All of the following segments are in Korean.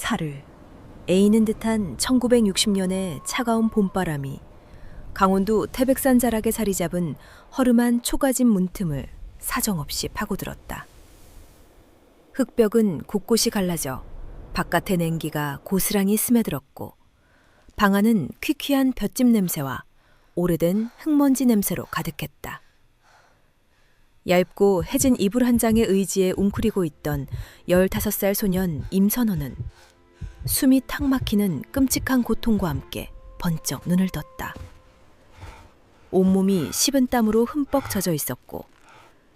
사르. 애이는 듯한 1960년의 차가운 봄바람이 강원도 태백산 자락에 자리 잡은 허름한 초가집 문틈을 사정없이 파고들었다. 흙벽은 곳곳이 갈라져 바깥의 냉기가 고스란히 스며들었고 방 안은 퀴퀴한 볏짚 냄새와 오래된 흙먼지 냄새로 가득했다. 얇고 해진 이불 한 장의 의지에 웅크리고 있던 15살 소년 임선호는 숨이 탁 막히는 끔찍한 고통과 함께 번쩍 눈을 떴다. 온몸이 식은 땀으로 흠뻑 젖어 있었고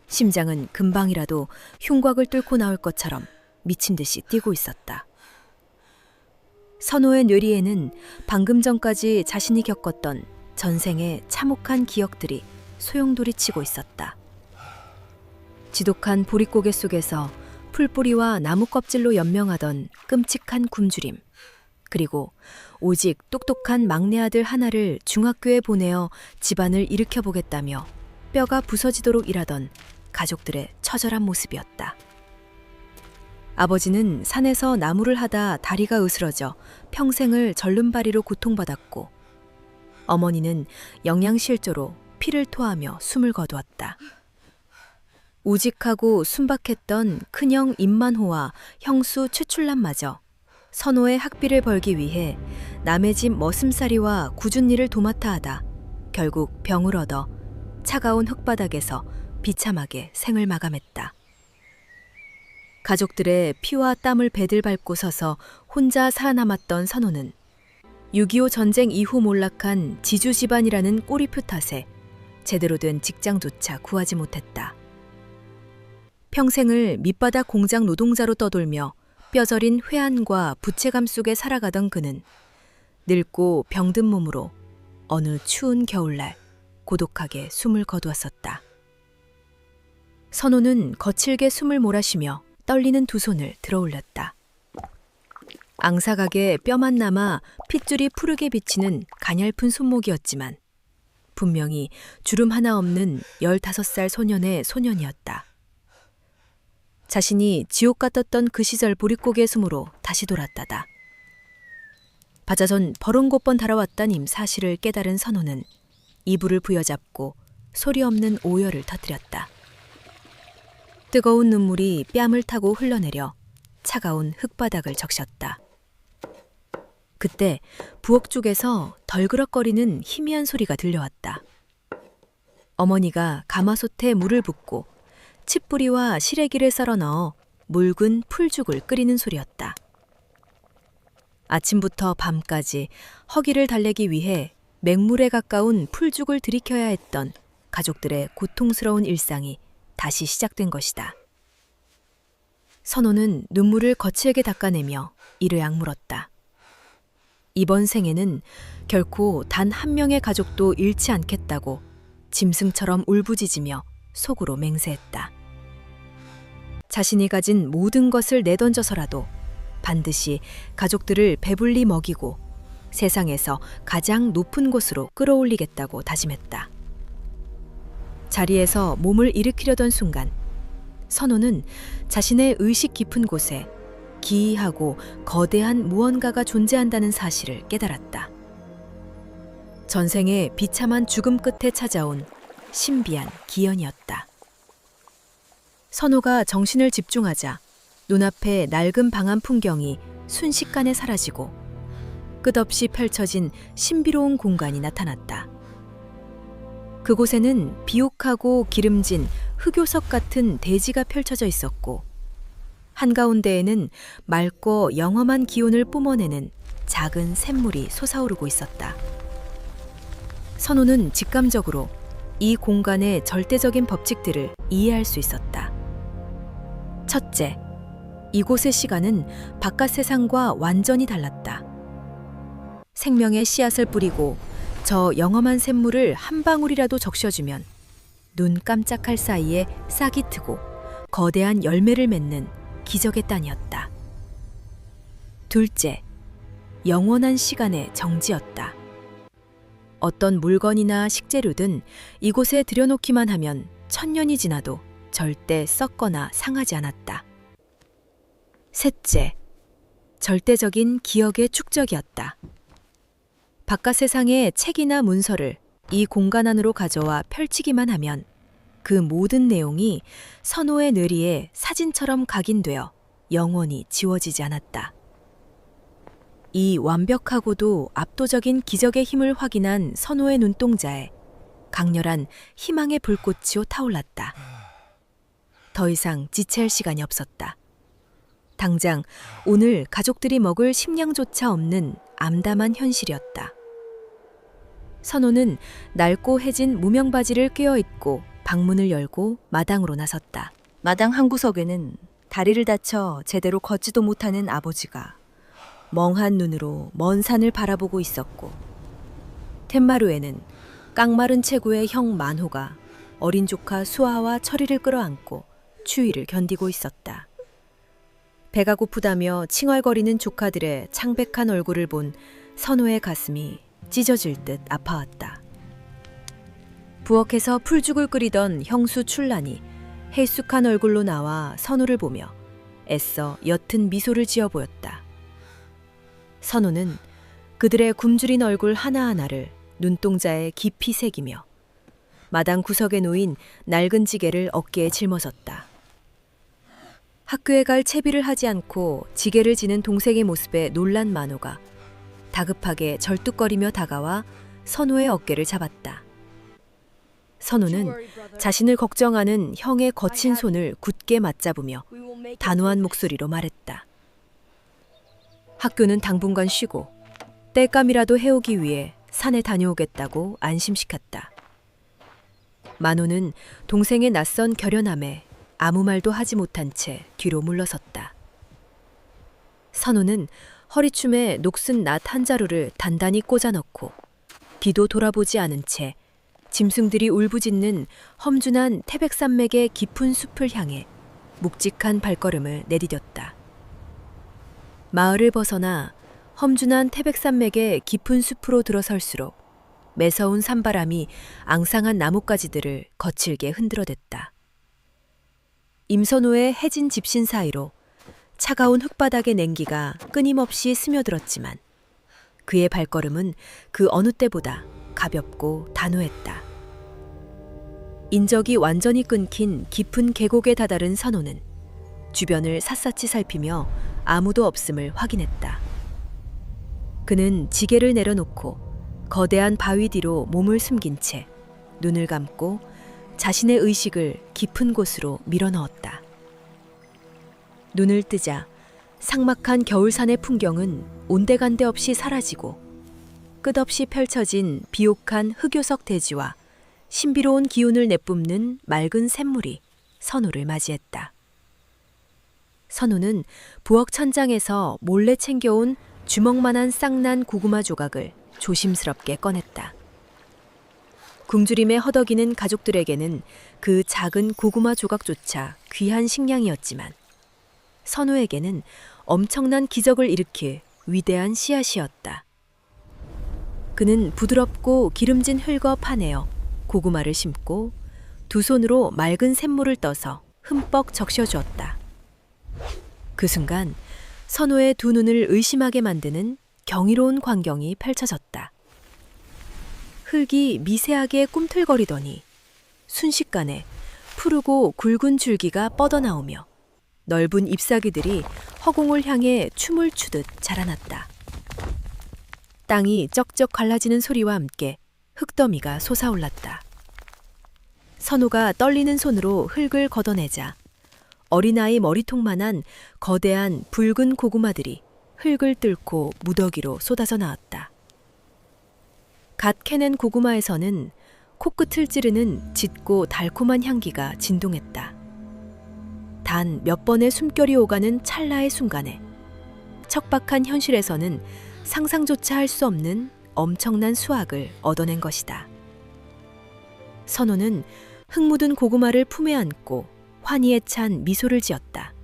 심장은 금방이라도 흉곽을 뚫고 나올 것처럼 미친 듯이 뛰고 있었다. 선호의 뇌리에는 방금 전까지 자신이 겪었던 전생의 참혹한 기억들이 소용돌이치고 있었다. 지독한 보릿고개 속에서 풀뿌리와 나무 껍질로 연명하던 끔찍한 굶주림, 그리고 오직 똑똑한 막내 아들 하나를 중학교에 보내어 집안을 일으켜보겠다며 뼈가 부서지도록 일하던 가족들의 처절한 모습이었다. 아버지는 산에서 나무를 하다 다리가 으스러져 평생을 절름발이로 고통받았고 어머니는 영양실조로 피를 토하며 숨을 거두었다. 우직하고 순박했던 큰형 임만호와 형수 최출란마저 선호의 학비를 벌기 위해 남의 집 머슴살이와 굳은 일을 도맡아 하다 결국 병을 얻어 차가운 흙바닥에서 비참하게 생을 마감했다. 가족들의 피와 땀을 배들 밟고 서서 혼자 살아남았던 선호는 6.25 전쟁 이후 몰락한 지주 집안이라는 꼬리표 탓에 제대로 된 직장조차 구하지 못했다. 평생을 밑바닥 공장 노동자로 떠돌며 뼈저린 회한과 부채감 속에 살아가던 그는 늙고 병든 몸으로 어느 추운 겨울날 고독하게 숨을 거두었었다. 선호는 거칠게 숨을 몰아쉬며 떨리는 두 손을 들어올렸다. 앙삭하게 뼈만 남아 핏줄이 푸르게 비치는 가냘픈 손목이었지만 분명히 주름 하나 없는 15살 소년의 소년이었다. 자신이 지옥 같았던 그 시절 보릿고개 숨으로 다시 돌았다다. 바자전 버렁곶번 달아왔던 임 사실을 깨달은 선호는 이불을 부여잡고 소리 없는 오열을 터뜨렸다. 뜨거운 눈물이 뺨을 타고 흘러내려 차가운 흙바닥을 적셨다. 그때 부엌 쪽에서 덜그럭거리는 희미한 소리가 들려왔다. 어머니가 가마솥에 물을 붓고 칡뿌리와 시래기를 썰어 넣어 묽은 풀죽을 끓이는 소리였다. 아침부터 밤까지 허기를 달래기 위해 맹물에 가까운 풀죽을 들이켜야 했던 가족들의 고통스러운 일상이 다시 시작된 것이다. 선호는 눈물을 거칠게 닦아내며 이를 악물었다. 이번 생에는 결코 단 한 명의 가족도 잃지 않겠다고 짐승처럼 울부짖으며 속으로 맹세했다. 자신이 가진 모든 것을 내던져서라도 반드시 가족들을 배불리 먹이고 세상에서 가장 높은 곳으로 끌어올리겠다고 다짐했다. 자리에서 몸을 일으키려던 순간 선호는 자신의 의식 깊은 곳에 기이하고 거대한 무언가가 존재한다는 사실을 깨달았다. 전생의 비참한 죽음 끝에 찾아온 신비한 기연이었다. 선호가 정신을 집중하자 눈앞에 낡은 방 안 풍경이 순식간에 사라지고 끝없이 펼쳐진 신비로운 공간이 나타났다. 그곳에는 비옥하고 기름진 흑요석 같은 대지가 펼쳐져 있었고 한가운데에는 맑고 영험한 기운을 뿜어내는 작은 샘물이 솟아오르고 있었다. 선호는 직감적으로 이 공간의 절대적인 법칙들을 이해할 수 있었다. 첫째, 이곳의 시간은 바깥 세상과 완전히 달랐다. 생명의 씨앗을 뿌리고 저 영험한 샘물을 한 방울이라도 적셔주면 눈 깜짝할 사이에 싹이 트고 거대한 열매를 맺는 기적의 땅이었다. 둘째, 영원한 시간의 정지였다. 어떤 물건이나 식재료든 이곳에 들여놓기만 하면 1000년이 지나도 절대 썩거나 상하지 않았다. 셋째, 절대적인 기억의 축적이었다. 바깥 세상의 책이나 문서를 이 공간 안으로 가져와 펼치기만 하면 그 모든 내용이 선호의 뇌리에 사진처럼 각인되어 영원히 지워지지 않았다. 이 완벽하고도 압도적인 기적의 힘을 확인한 선호의 눈동자에 강렬한 희망의 불꽃이 타올랐다. 더 이상 지체할 시간이 없었다. 당장 오늘 가족들이 먹을 식량조차 없는 암담한 현실이었다. 선호는 낡고 해진 무명바지를 꿰어입고 방문을 열고 마당으로 나섰다. 마당 한 구석에는 다리를 다쳐 제대로 걷지도 못하는 아버지가 멍한 눈으로 먼 산을 바라보고 있었고, 툇마루에는 깡마른 체구의 형 만호가 어린 조카 수아와 철이를 끌어안고 추위를 견디고 있었다. 배가 고프다며 칭얼거리는 조카들의 창백한 얼굴을 본 선호의 가슴이 찢어질 듯 아파왔다. 부엌에서 풀죽을 끓이던 형수 출란이 해숙한 얼굴로 나와 선호를 보며 애써 옅은 미소를 지어 보였다. 선호는 그들의 굶주린 얼굴 하나하나를 눈동자에 깊이 새기며 마당 구석에 놓인 낡은 지게를 어깨에 짊어졌다. 학교에 갈 채비를 하지 않고 지게를 지는 동생의 모습에 놀란 만호가 다급하게 절뚝거리며 다가와 선호의 어깨를 잡았다. 선호는 자신을 걱정하는 형의 거친 손을 굳게 맞잡으며 단호한 목소리로 말했다. 학교는 당분간 쉬고 땔감이라도 해오기 위해 산에 다녀오겠다고 안심시켰다. 만호는 동생의 낯선 결연함에 아무 말도 하지 못한 채 뒤로 물러섰다. 선호는 허리춤에 녹슨 낫 한 자루를 단단히 꽂아 넣고 뒤도 돌아보지 않은 채 짐승들이 울부짖는 험준한 태백산맥의 깊은 숲을 향해 묵직한 발걸음을 내디뎠다. 마을을 벗어나 험준한 태백산맥의 깊은 숲으로 들어설수록 매서운 산바람이 앙상한 나뭇가지들을 거칠게 흔들어댔다. 임선호의 해진 집신 사이로 차가운 흙바닥의 냉기가 끊임없이 스며들었지만 그의 발걸음은 그 어느 때보다 가볍고 단호했다. 인적이 완전히 끊긴 깊은 계곡에 다다른 선호는 주변을 샅샅이 살피며 아무도 없음을 확인했다. 그는 지게를 내려놓고 거대한 바위 뒤로 몸을 숨긴 채 눈을 감고 자신의 의식을 깊은 곳으로 밀어넣었다. 눈을 뜨자 삭막한 겨울산의 풍경은 온데간데 없이 사라지고 끝없이 펼쳐진 비옥한 흑요석 대지와 신비로운 기운을 내뿜는 맑은 샘물이 선호를 맞이했다. 선호는 부엌 천장에서 몰래 챙겨온 주먹만한 쌍난 고구마 조각을 조심스럽게 꺼냈다. 굶주림에 허덕이는 가족들에게는 그 작은 고구마 조각조차 귀한 식량이었지만 선호에게는 엄청난 기적을 일으킬 위대한 씨앗이었다. 그는 부드럽고 기름진 흙어 파내어 고구마를 심고 두 손으로 맑은 샘물을 떠서 흠뻑 적셔주었다. 그 순간 선호의 두 눈을 의심하게 만드는 경이로운 광경이 펼쳐졌다. 흙이 미세하게 꿈틀거리더니 순식간에 푸르고 굵은 줄기가 뻗어나오며 넓은 잎사귀들이 허공을 향해 춤을 추듯 자라났다. 땅이 쩍쩍 갈라지는 소리와 함께 흙더미가 솟아올랐다. 선호가 떨리는 손으로 흙을 걷어내자 어린아이 머리통만한 거대한 붉은 고구마들이 흙을 뚫고 무더기로 쏟아져 나왔다. 갓 캐낸 고구마에서는 코끝을 찌르는 짙고 달콤한 향기가 진동했다. 단 몇 번의 숨결이 오가는 찰나의 순간에 척박한 현실에서는 상상조차 할 수 없는 엄청난 수확을 얻어낸 것이다. 선호는 흙 묻은 고구마를 품에 안고 환희에 찬 미소를 지었다.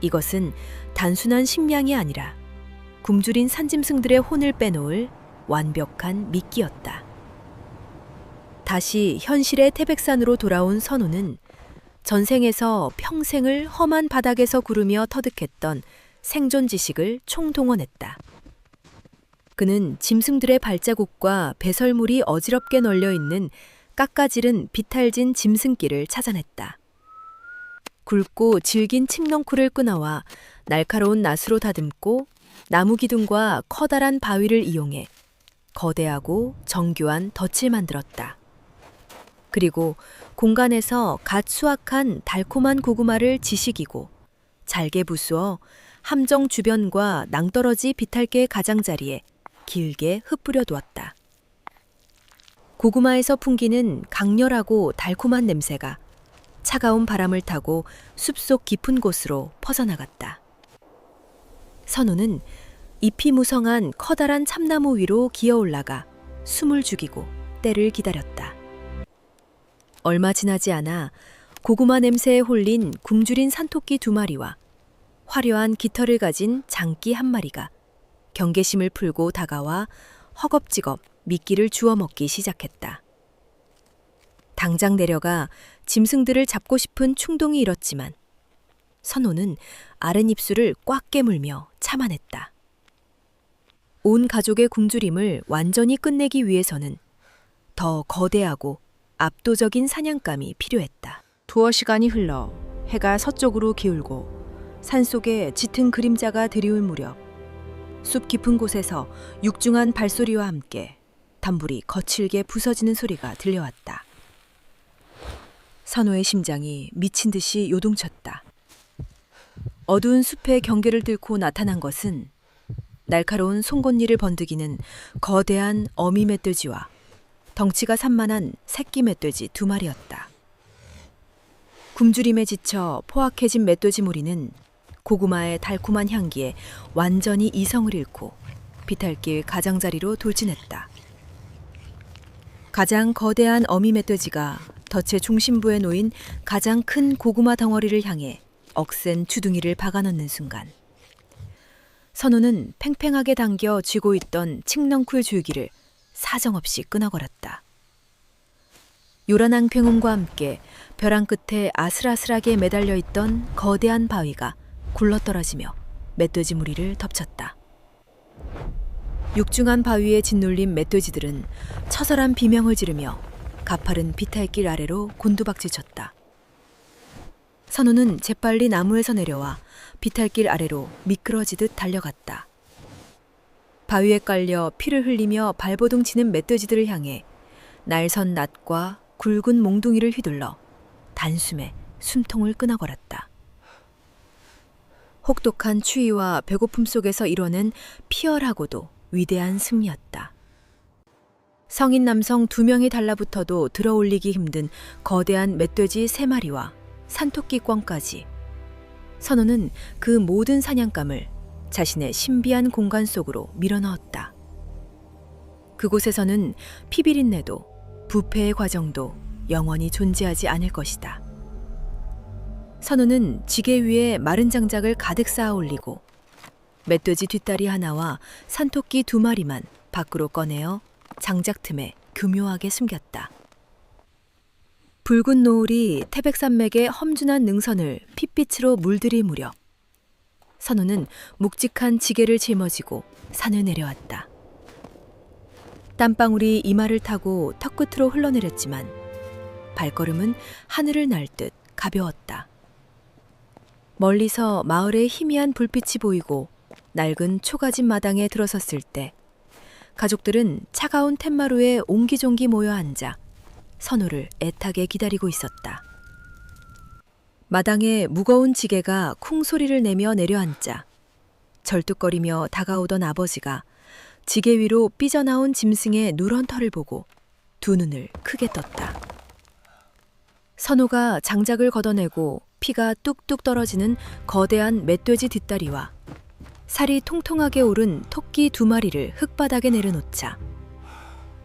이것은 단순한 식량이 아니라 굶주린 산짐승들의 혼을 빼놓을 완벽한 미끼였다. 다시 현실의 태백산으로 돌아온 선호는 전생에서 평생을 험한 바닥에서 구르며 터득했던 생존 지식을 총동원했다. 그는 짐승들의 발자국과 배설물이 어지럽게 널려 있는 깎아지른 비탈진 짐승끼를 찾아냈다. 굵고 질긴 칡넝쿨을 끊어와 날카로운 낫으로 다듬고 나무 기둥과 커다란 바위를 이용해 거대하고 정교한 덫을 만들었다. 그리고 공간에서 갓 수확한 달콤한 고구마를 지식이고 잘게 부수어 함정 주변과 낭떠러지 비탈개 가장자리에 길게 흩뿌려 두었다. 고구마에서 풍기는 강렬하고 달콤한 냄새가 차가운 바람을 타고 숲속 깊은 곳으로 퍼져나갔다. 선우는 잎이 무성한 커다란 참나무 위로 기어 올라가 숨을 죽이고 때를 기다렸다. 얼마 지나지 않아 고구마 냄새에 홀린 굶주린 산토끼 2마리와 화려한 깃털을 가진 장끼 1마리가 경계심을 풀고 다가와 허겁지겁 미끼를 주워 먹기 시작했다. 당장 내려가 짐승들을 잡고 싶은 충동이 일었지만 선호는 아랫입술을 꽉 깨물며 참아냈다. 온 가족의 굶주림을 완전히 끝내기 위해서는 더 거대하고 압도적인 사냥감이 필요했다. 두어 시간이 흘러 해가 서쪽으로 기울고 산속에 짙은 그림자가 드리울 무렵 숲 깊은 곳에서 육중한 발소리와 함께 단불이 거칠게 부서지는 소리가 들려왔다. 선호의 심장이 미친 듯이 요동쳤다. 어두운 숲의 경계를 뚫고 나타난 것은 날카로운 송곳니를 번득이는 거대한 어미 멧돼지와 덩치가 산만한 새끼 멧돼지 2마리였다. 굶주림에 지쳐 포악해진 멧돼지 무리는 고구마의 달콤한 향기에 완전히 이성을 잃고 비탈길 가장자리로 돌진했다. 가장 거대한 어미 멧돼지가 덫의 중심부에 놓인 가장 큰 고구마 덩어리를 향해 억센 주둥이를 박아넣는 순간 선우는 팽팽하게 당겨 쥐고 있던 칡넝쿨 줄기를 사정없이 끊어걸었다. 요란한 굉음과 함께 벼랑 끝에 아슬아슬하게 매달려 있던 거대한 바위가 굴러떨어지며 멧돼지 무리를 덮쳤다. 육중한 바위에 짓눌린 멧돼지들은 처절한 비명을 지르며 가파른 비탈길 아래로 곤두박질쳤다. 선우는 재빨리 나무에서 내려와 비탈길 아래로 미끄러지듯 달려갔다. 바위에 깔려 피를 흘리며 발버둥 치는 멧돼지들을 향해 날선 낫과 굵은 몽둥이를 휘둘러 단숨에 숨통을 끊어걸었다. 혹독한 추위와 배고픔 속에서 이뤄낸 피열하고도 위대한 승리였다. 성인 남성 2명이 달라붙어도 들어올리기 힘든 거대한 멧돼지 3마리와 산토끼 꿩까지 선우는 그 모든 사냥감을 자신의 신비한 공간 속으로 밀어넣었다. 그곳에서는 피비린내도 부패의 과정도 영원히 존재하지 않을 것이다. 선우는 지게 위에 마른 장작을 가득 쌓아 올리고 멧돼지 뒷다리 하나와 산토끼 2마리만 밖으로 꺼내어 장작 틈에 교묘하게 숨겼다. 붉은 노을이 태백산맥의 험준한 능선을 핏빛으로 물들일 무렵 선우는 묵직한 지게를 짊어지고 산을 내려왔다. 땀방울이 이마를 타고 턱끝으로 흘러내렸지만 발걸음은 하늘을 날 듯 가벼웠다. 멀리서 마을의 희미한 불빛이 보이고 낡은 초가집 마당에 들어섰을 때 가족들은 차가운 툇마루에 옹기종기 모여 앉아 선우를 애타게 기다리고 있었다. 마당에 무거운 지게가 쿵 소리를 내며 내려앉자 절뚝거리며 다가오던 아버지가 지게 위로 삐져나온 짐승의 누런 털을 보고 2눈을 크게 떴다. 선우가 장작을 걷어내고 피가 뚝뚝 떨어지는 거대한 멧돼지 뒷다리와 살이 통통하게 오른 토끼 2마리를 흙바닥에 내려놓자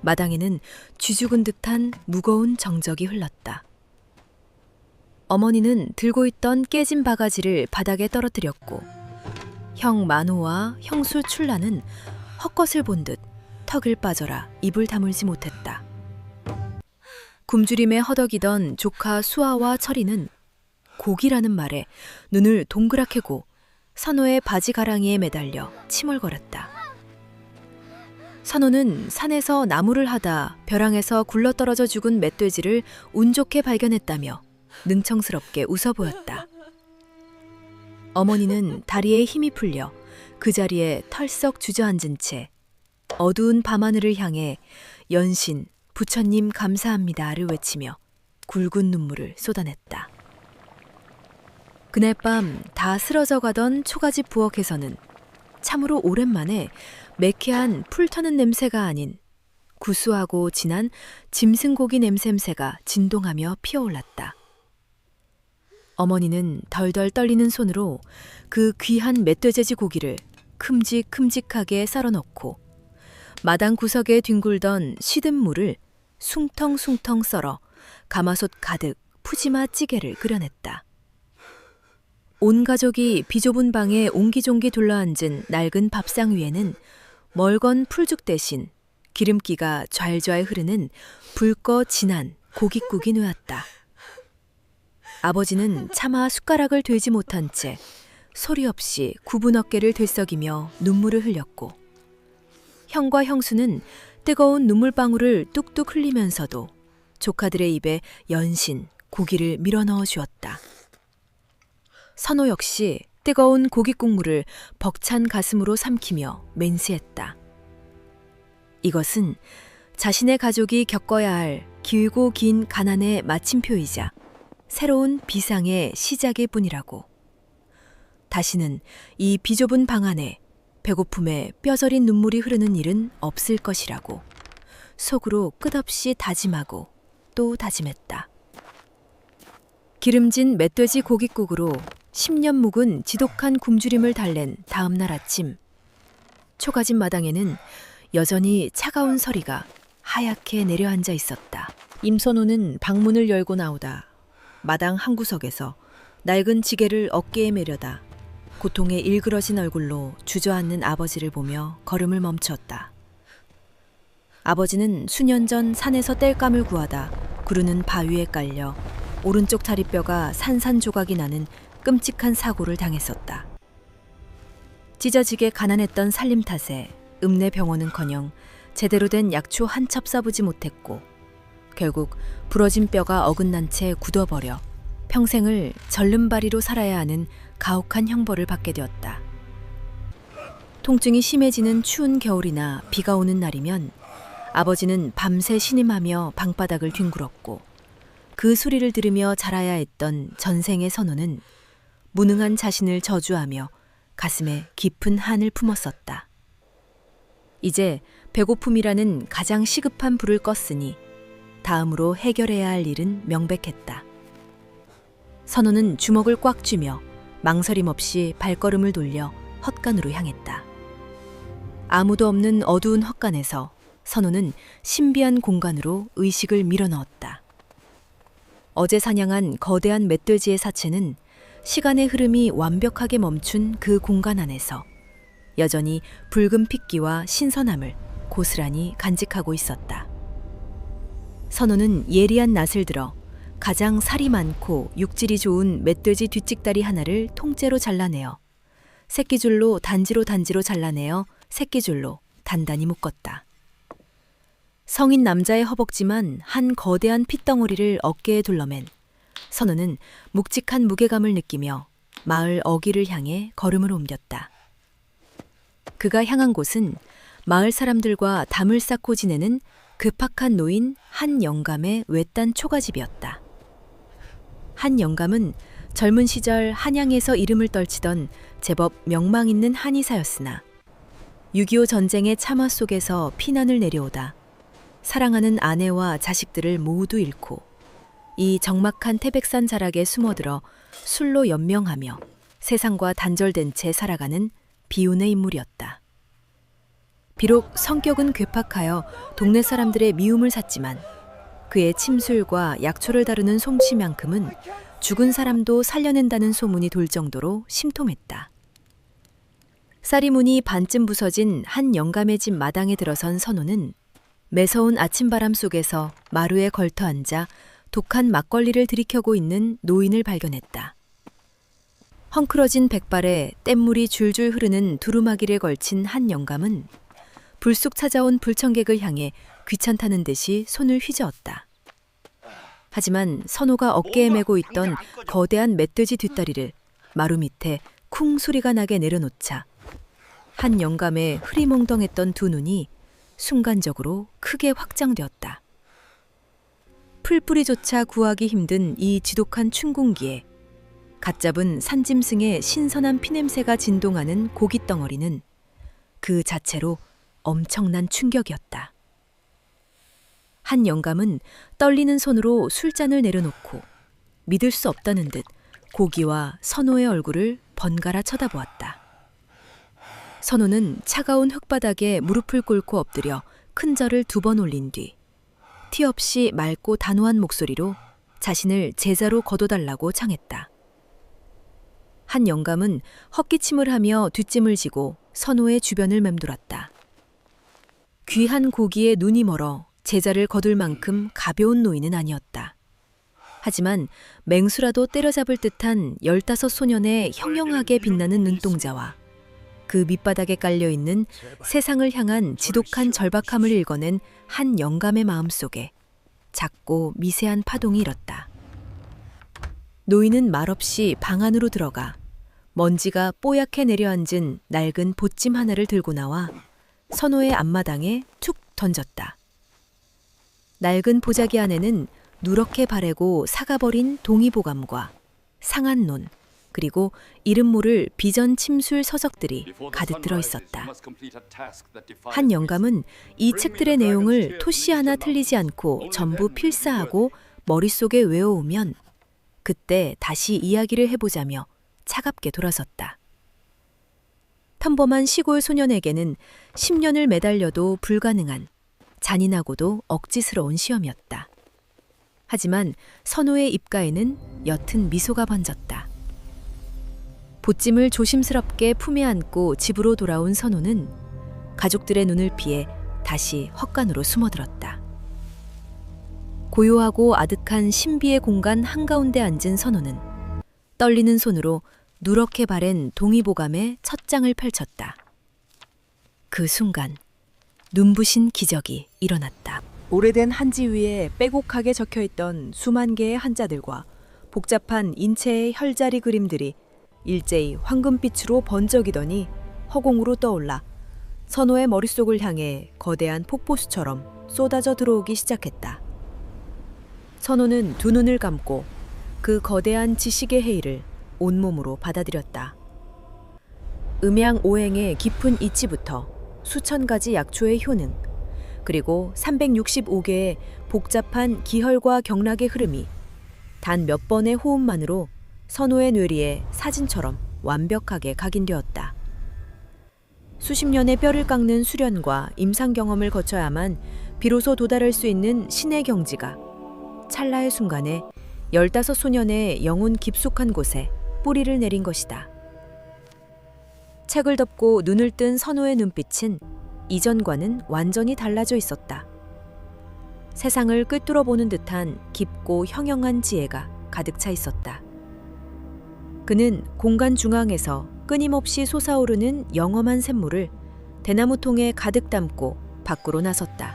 마당에는 쥐죽은 듯한 무거운 정적이 흘렀다. 어머니는 들고 있던 깨진 바가지를 바닥에 떨어뜨렸고 형 만호와 형수 출라는 헛것을 본 듯 턱을 빠져라 입을 다물지 못했다. 굶주림에 허덕이던 조카 수아와 철이는 고기라는 말에 눈을 동그랗게 고 선호의 바지 가랑이에 매달려 침울거렸다. 선호는 산에서 나무를 하다 벼랑에서 굴러떨어져 죽은 멧돼지를 운 좋게 발견했다며 능청스럽게 웃어 보였다. 어머니는 다리에 힘이 풀려 그 자리에 털썩 주저앉은 채 어두운 밤하늘을 향해 연신 부처님 감사합니다를 외치며 굵은 눈물을 쏟아냈다. 그날 밤 다 쓰러져 가던 초가집 부엌에서는 참으로 오랜만에 매캐한 풀 터는 냄새가 아닌 구수하고 진한 짐승고기 냄새가 진동하며 피어올랐다. 어머니는 덜덜 떨리는 손으로 그 귀한 멧돼지 고기를 큼직큼직하게 썰어넣고 마당 구석에 뒹굴던 시든 물을 숭텅숭텅 썰어 가마솥 가득 푸짐한 찌개를 끓여냈다. 온 가족이 비좁은 방에 옹기종기 둘러앉은 낡은 밥상 위에는 멀건 풀죽 대신 기름기가 좔좔 흐르는 붉고 진한 고깃국이 놓였다. 아버지는 차마 숟가락을 들지 못한 채 소리 없이 굽은 어깨를 들썩이며 눈물을 흘렸고, 형과 형수는 뜨거운 눈물방울을 뚝뚝 흘리면서도 조카들의 입에 연신 고기를 밀어넣어 주었다. 선호 역시 뜨거운 고기 국물을 벅찬 가슴으로 삼키며 맹세했다. 이것은 자신의 가족이 겪어야 할 길고 긴 가난의 마침표이자 새로운 비상의 시작일 뿐이라고. 다시는 이 비좁은 방 안에 배고픔에 뼈저린 눈물이 흐르는 일은 없을 것이라고 속으로 끝없이 다짐하고 또 다짐했다. 기름진 멧돼지 고깃국으로 10년 묵은 지독한 굶주림을 달랜 다음 날 아침, 초가집 마당에는 여전히 차가운 서리가 하얗게 내려앉아 있었다. 임선호는 방문을 열고 나오다 마당 한 구석에서 낡은 지게를 어깨에 매려다 고통에 일그러진 얼굴로 주저앉는 아버지를 보며 걸음을 멈췄다. 아버지는 수년 전 산에서 땔감을 구하다 구르는 바위에 깔려 오른쪽 다리뼈가 산산조각이 나는 끔찍한 사고를 당했었다. 찢어지게 가난했던 살림 탓에 읍내 병원은커녕 제대로 된 약초 한 첩 써보지 못했고 결국 부러진 뼈가 어긋난 채 굳어버려 평생을 절름발이로 살아야 하는 가혹한 형벌을 받게 되었다. 통증이 심해지는 추운 겨울이나 비가 오는 날이면 아버지는 밤새 신음하며 방바닥을 뒹굴었고, 그 소리를 들으며 자라야 했던 전생의 선호는 무능한 자신을 저주하며 가슴에 깊은 한을 품었었다. 이제 배고픔이라는 가장 시급한 불을 껐으니 다음으로 해결해야 할 일은 명백했다. 선호는 주먹을 꽉 쥐며 망설임 없이 발걸음을 돌려 헛간으로 향했다. 아무도 없는 어두운 헛간에서 선호는 신비한 공간으로 의식을 밀어넣었다. 어제 사냥한 거대한 멧돼지의 사체는 시간의 흐름이 완벽하게 멈춘 그 공간 안에서 여전히 붉은 핏기와 신선함을 고스란히 간직하고 있었다. 선호는 예리한 낫을 들어 가장 살이 많고 육질이 좋은 멧돼지 뒷찍다리 하나를 통째로 잘라내어 새끼줄로 단지로 잘라내어 새끼줄로 단단히 묶었다. 성인 남자의 허벅지만 한 거대한 핏덩어리를 어깨에 둘러맨 선우는 묵직한 무게감을 느끼며 마을 어귀를 향해 걸음을 옮겼다. 그가 향한 곳은 마을 사람들과 담을 쌓고 지내는 급박한 노인 한 영감의 외딴 초가집이었다. 한 영감은 젊은 시절 한양에서 이름을 떨치던 제법 명망 있는 한의사였으나 6.25 전쟁의 참화 속에서 피난을 내려오다 사랑하는 아내와 자식들을 모두 잃고 이 적막한 태백산 자락에 숨어들어 술로 연명하며 세상과 단절된 채 살아가는 비운의 인물이었다. 비록 성격은 괴팍하여 동네 사람들의 미움을 샀지만 그의 침술과 약초를 다루는 솜씨만큼은 죽은 사람도 살려낸다는 소문이 돌 정도로 심통했다. 쌀이 문이 반쯤 부서진 한 영감의 집 마당에 들어선 선우는 매서운 아침바람 속에서 마루에 걸터 앉아 독한 막걸리를 들이켜고 있는 노인을 발견했다. 헝클어진 백발에 뗏물이 줄줄 흐르는 두루마기를 걸친 한 영감은 불쑥 찾아온 불청객을 향해 귀찮다는 듯이 손을 휘저었다. 하지만 선호가 어깨에 메고 있던 거대한 멧돼지 뒷다리를 마루 밑에 쿵 소리가 나게 내려놓자 한 영감의 흐리멍덩했던 두 눈이 순간적으로 크게 확장되었다. 풀뿌리조차 구하기 힘든 이 지독한 춘궁기에 갓 잡은 산짐승의 신선한 피냄새가 진동하는 고깃덩어리는 그 자체로 엄청난 충격이었다. 한 영감은 떨리는 손으로 술잔을 내려놓고 믿을 수 없다는 듯 고기와 선호의 얼굴을 번갈아 쳐다보았다. 선호는 차가운 흙바닥에 무릎을 꿇고 엎드려 큰 절을 2번 올린 뒤 티 없이 맑고 단호한 목소리로 자신을 제자로 거둬달라고 청했다. 한 영감은 헛기침을 하며 뒷짐을 지고 선호의 주변을 맴돌았다. 귀한 고기에 눈이 멀어 제자를 거둘 만큼 가벼운 노인은 아니었다. 하지만 맹수라도 때려잡을 듯한 15소년의 형형하게 빛나는 눈동자와 그 밑바닥에 깔려있는 세상을 향한 지독한 절박함을 읽어낸 한 영감의 마음속에 작고 미세한 파동이 일었다. 노인은 말없이 방 안으로 들어가 먼지가 뽀얗게 내려앉은 낡은 보찜 하나를 들고 나와 선호의 앞마당에 툭 던졌다. 낡은 보자기 안에는 누렇게 바래고 사가버린 동의보감과 상한 논, 그리고 이름 모를 비전 침술 서적들이 가득 들어 있었다. 한 영감은 이 책들의 내용을 토시 하나 틀리지 않고 전부 필사하고 머릿속에 외워오면 그때 다시 이야기를 해보자며 차갑게 돌아섰다. 평범한 시골 소년에게는 10년을 매달려도 불가능한 잔인하고도 억지스러운 시험이었다. 하지만 선호의 입가에는 옅은 미소가 번졌다. 보찜을 조심스럽게 품에 안고 집으로 돌아온 선호는 가족들의 눈을 피해 다시 헛간으로 숨어들었다. 고요하고 아득한 신비의 공간 한가운데 앉은 선호는 떨리는 손으로 누렇게 바랜 동의보감의 첫 장을 펼쳤다. 그 순간 눈부신 기적이 일어났다. 오래된 한지 위에 빼곡하게 적혀있던 수만 개의 한자들과 복잡한 인체의 혈자리 그림들이 일제히 황금빛으로 번쩍이더니 허공으로 떠올라 선호의 머릿속을 향해 거대한 폭포수처럼 쏟아져 들어오기 시작했다. 선호는 두 눈을 감고 그 거대한 지식의 해일을 온몸으로 받아들였다. 음양오행의 깊은 이치부터 수천 가지 약초의 효능, 그리고 365개의 복잡한 기혈과 경락의 흐름이 단 몇 번의 호흡만으로 선호의 뇌리에 사진처럼 완벽하게 각인되었다. 수십 년의 뼈를 깎는 수련과 임상 경험을 거쳐야만 비로소 도달할 수 있는 신의 경지가 찰나의 순간에 15소년의 영혼 깊숙한 곳에 뿌리를 내린 것이다. 책을 덮고 눈을 뜬 선호의 눈빛은 이전과는 완전히 달라져 있었다. 세상을 꿰뚫어 보는 듯한 깊고 형형한 지혜가 가득 차 있었다. 그는 공간 중앙에서 끊임없이 솟아오르는 영험한 샘물을 대나무통에 가득 담고 밖으로 나섰다.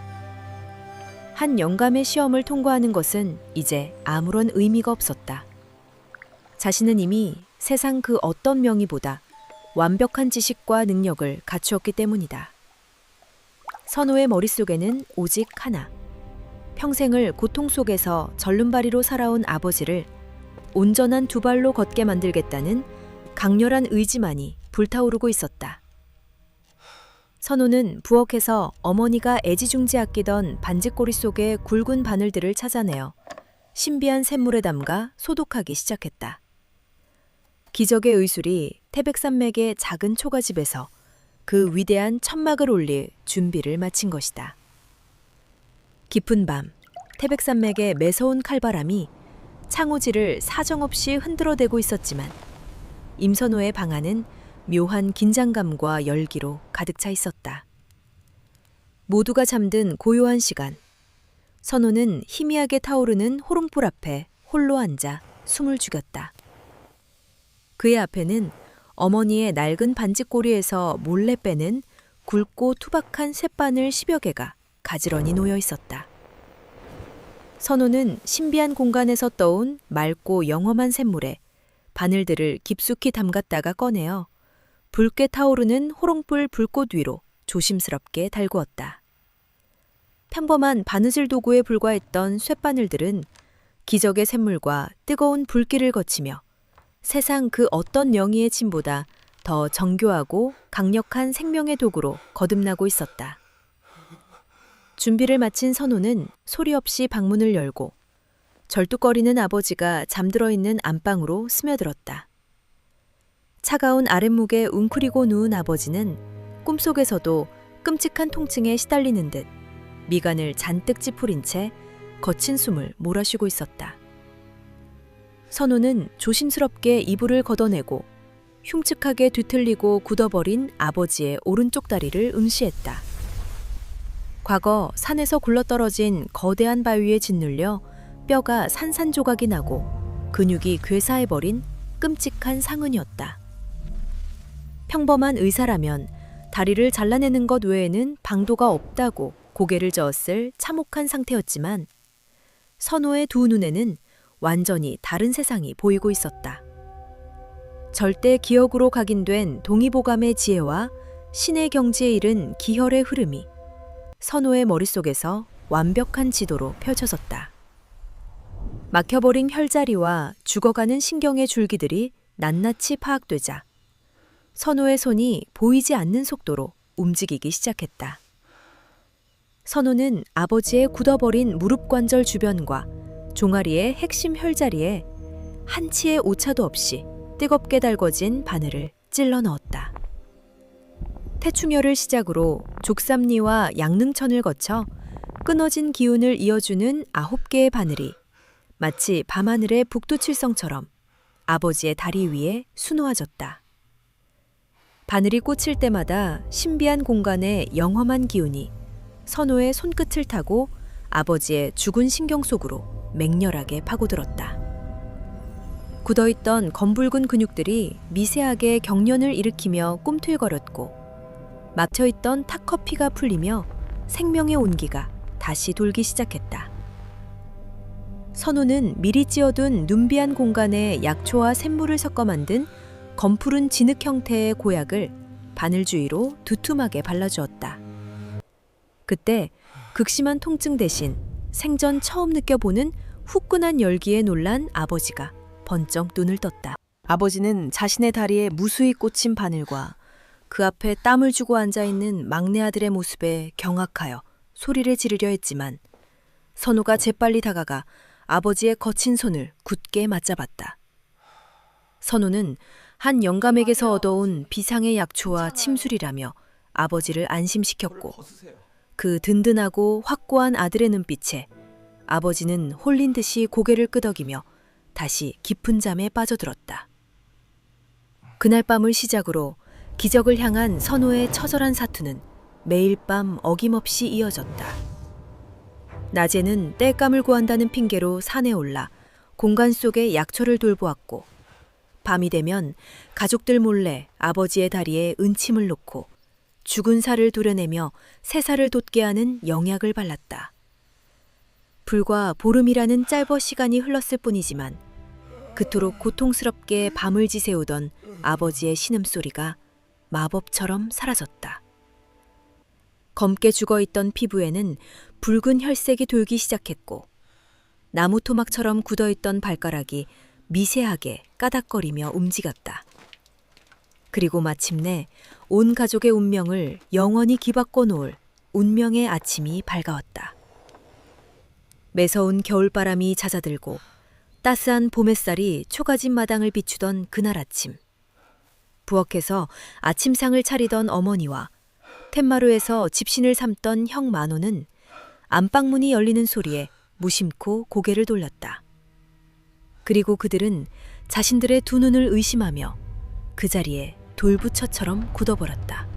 한 영감의 시험을 통과하는 것은 이제 아무런 의미가 없었다. 자신은 이미 세상 그 어떤 명의보다 완벽한 지식과 능력을 갖추었기 때문이다. 선호의 머릿속에는 오직 하나, 평생을 고통 속에서 절름발이로 살아온 아버지를 온전한 두 발로 걷게 만들겠다는 강렬한 의지만이 불타오르고 있었다. 선호는 부엌에서 어머니가 애지중지 아끼던 반지꼬리 속의 굵은 바늘들을 찾아내어 신비한 샘물에 담가 소독하기 시작했다. 기적의 의술이 태백산맥의 작은 초가집에서 그 위대한 천막을 올릴 준비를 마친 것이다. 깊은 밤, 태백산맥의 매서운 칼바람이 창호지를 사정없이 흔들어대고 있었지만 임선호의 방 안은 묘한 긴장감과 열기로 가득 차 있었다. 모두가 잠든 고요한 시간, 선호는 희미하게 타오르는 호롱불 앞에 홀로 앉아 숨을 죽였다. 그의 앞에는 어머니의 낡은 반지꼬리에서 몰래 빼는 굵고 투박한 쇳바늘 10여 개가 가지런히 놓여 있었다. 선호는 신비한 공간에서 떠온 맑고 영험한 샘물에 바늘들을 깊숙이 담갔다가 꺼내어 붉게 타오르는 호롱불 불꽃 위로 조심스럽게 달구었다. 평범한 바느질 도구에 불과했던 쇳바늘들은 기적의 샘물과 뜨거운 불길을 거치며 세상 그 어떤 명의의 침보다 더 정교하고 강력한 생명의 도구로 거듭나고 있었다. 준비를 마친 선호는 소리 없이 방문을 열고 절뚝거리는 아버지가 잠들어 있는 안방으로 스며들었다. 차가운 아랫목에 웅크리고 누운 아버지는 꿈속에서도 끔찍한 통증에 시달리는 듯 미간을 잔뜩 찌푸린 채 거친 숨을 몰아쉬고 있었다. 선호는 조심스럽게 이불을 걷어내고 흉측하게 뒤틀리고 굳어버린 아버지의 오른쪽 다리를 응시했다. 과거 산에서 굴러떨어진 거대한 바위에 짓눌려 뼈가 산산조각이 나고 근육이 괴사해버린 끔찍한 상흔이었다. 평범한 의사라면 다리를 잘라내는 것 외에는 방도가 없다고 고개를 저었을 참혹한 상태였지만 선호의 두 눈에는 완전히 다른 세상이 보이고 있었다. 절대 기억으로 각인된 동의보감의 지혜와 신의 경지에 이른 기혈의 흐름이 선호의 머릿속에서 완벽한 지도로 펼쳐졌다. 막혀버린 혈자리와 죽어가는 신경의 줄기들이 낱낱이 파악되자 선호의 손이 보이지 않는 속도로 움직이기 시작했다. 선호는 아버지의 굳어버린 무릎 관절 주변과 종아리의 핵심 혈자리에 한치의 오차도 없이 뜨겁게 달궈진 바늘을 찔러 넣었다. 태충혈을 시작으로 족삼리와 양릉천을 거쳐 끊어진 기운을 이어주는 9개의 바늘이 마치 밤하늘의 북두칠성처럼 아버지의 다리 위에 수놓아졌다. 바늘이 꽂힐 때마다 신비한 공간의 영험한 기운이 선호의 손끝을 타고 아버지의 죽은 신경 속으로 맹렬하게 파고들었다. 굳어있던 검붉은 근육들이 미세하게 경련을 일으키며 꿈틀거렸고 막혀있던 탁커피가 풀리며 생명의 온기가 다시 돌기 시작했다. 선우는 미리 찧어둔 눈비한 공간에 약초와 샘물을 섞어 만든 검푸른 진흙 형태의 고약을 바늘 주위로 두툼하게 발라주었다. 그때 극심한 통증 대신 생전 처음 느껴보는 후끈한 열기에 놀란 아버지가 번쩍 눈을 떴다. 아버지는 자신의 다리에 무수히 꽂힌 바늘과 그 앞에 땀을 주고 앉아있는 막내 아들의 모습에 경악하여 소리를 지르려 했지만 선우가 재빨리 다가가 아버지의 거친 손을 굳게 맞잡았다. 선우는 한 영감에게서 얻어온 비상의 약초와 침술이라며 아버지를 안심시켰고 그 든든하고 확고한 아들의 눈빛에 아버지는 홀린 듯이 고개를 끄덕이며 다시 깊은 잠에 빠져들었다. 그날 밤을 시작으로 기적을 향한 선호의 처절한 사투는 매일 밤 어김없이 이어졌다. 낮에는 땔감을 구한다는 핑계로 산에 올라 공간 속의 약초를 돌보았고 밤이 되면 가족들 몰래 아버지의 다리에 은침을 놓고 죽은 살을 도려내며 새 살을 돋게 하는 영약을 발랐다. 불과 보름이라는 짧은 시간이 흘렀을 뿐이지만 그토록 고통스럽게 밤을 지새우던 아버지의 신음소리가 마법처럼 사라졌다. 검게 죽어있던 피부에는 붉은 혈색이 돌기 시작했고 나무 토막처럼 굳어있던 발가락이 미세하게 까닥거리며 움직였다. 그리고 마침내 온 가족의 운명을 영원히 기바꿔 놓을 운명의 아침이 밝아왔다. 매서운 겨울바람이 잦아들고 따스한 봄햇살이 초가집 마당을 비추던 그날 아침. 부엌에서 아침상을 차리던 어머니와 텐마루에서 집신을 삼던 형 만호는 안방문이 열리는 소리에 무심코 고개를 돌렸다. 그리고 그들은 자신들의 두 눈을 의심하며 그 자리에 돌부처처럼 굳어버렸다.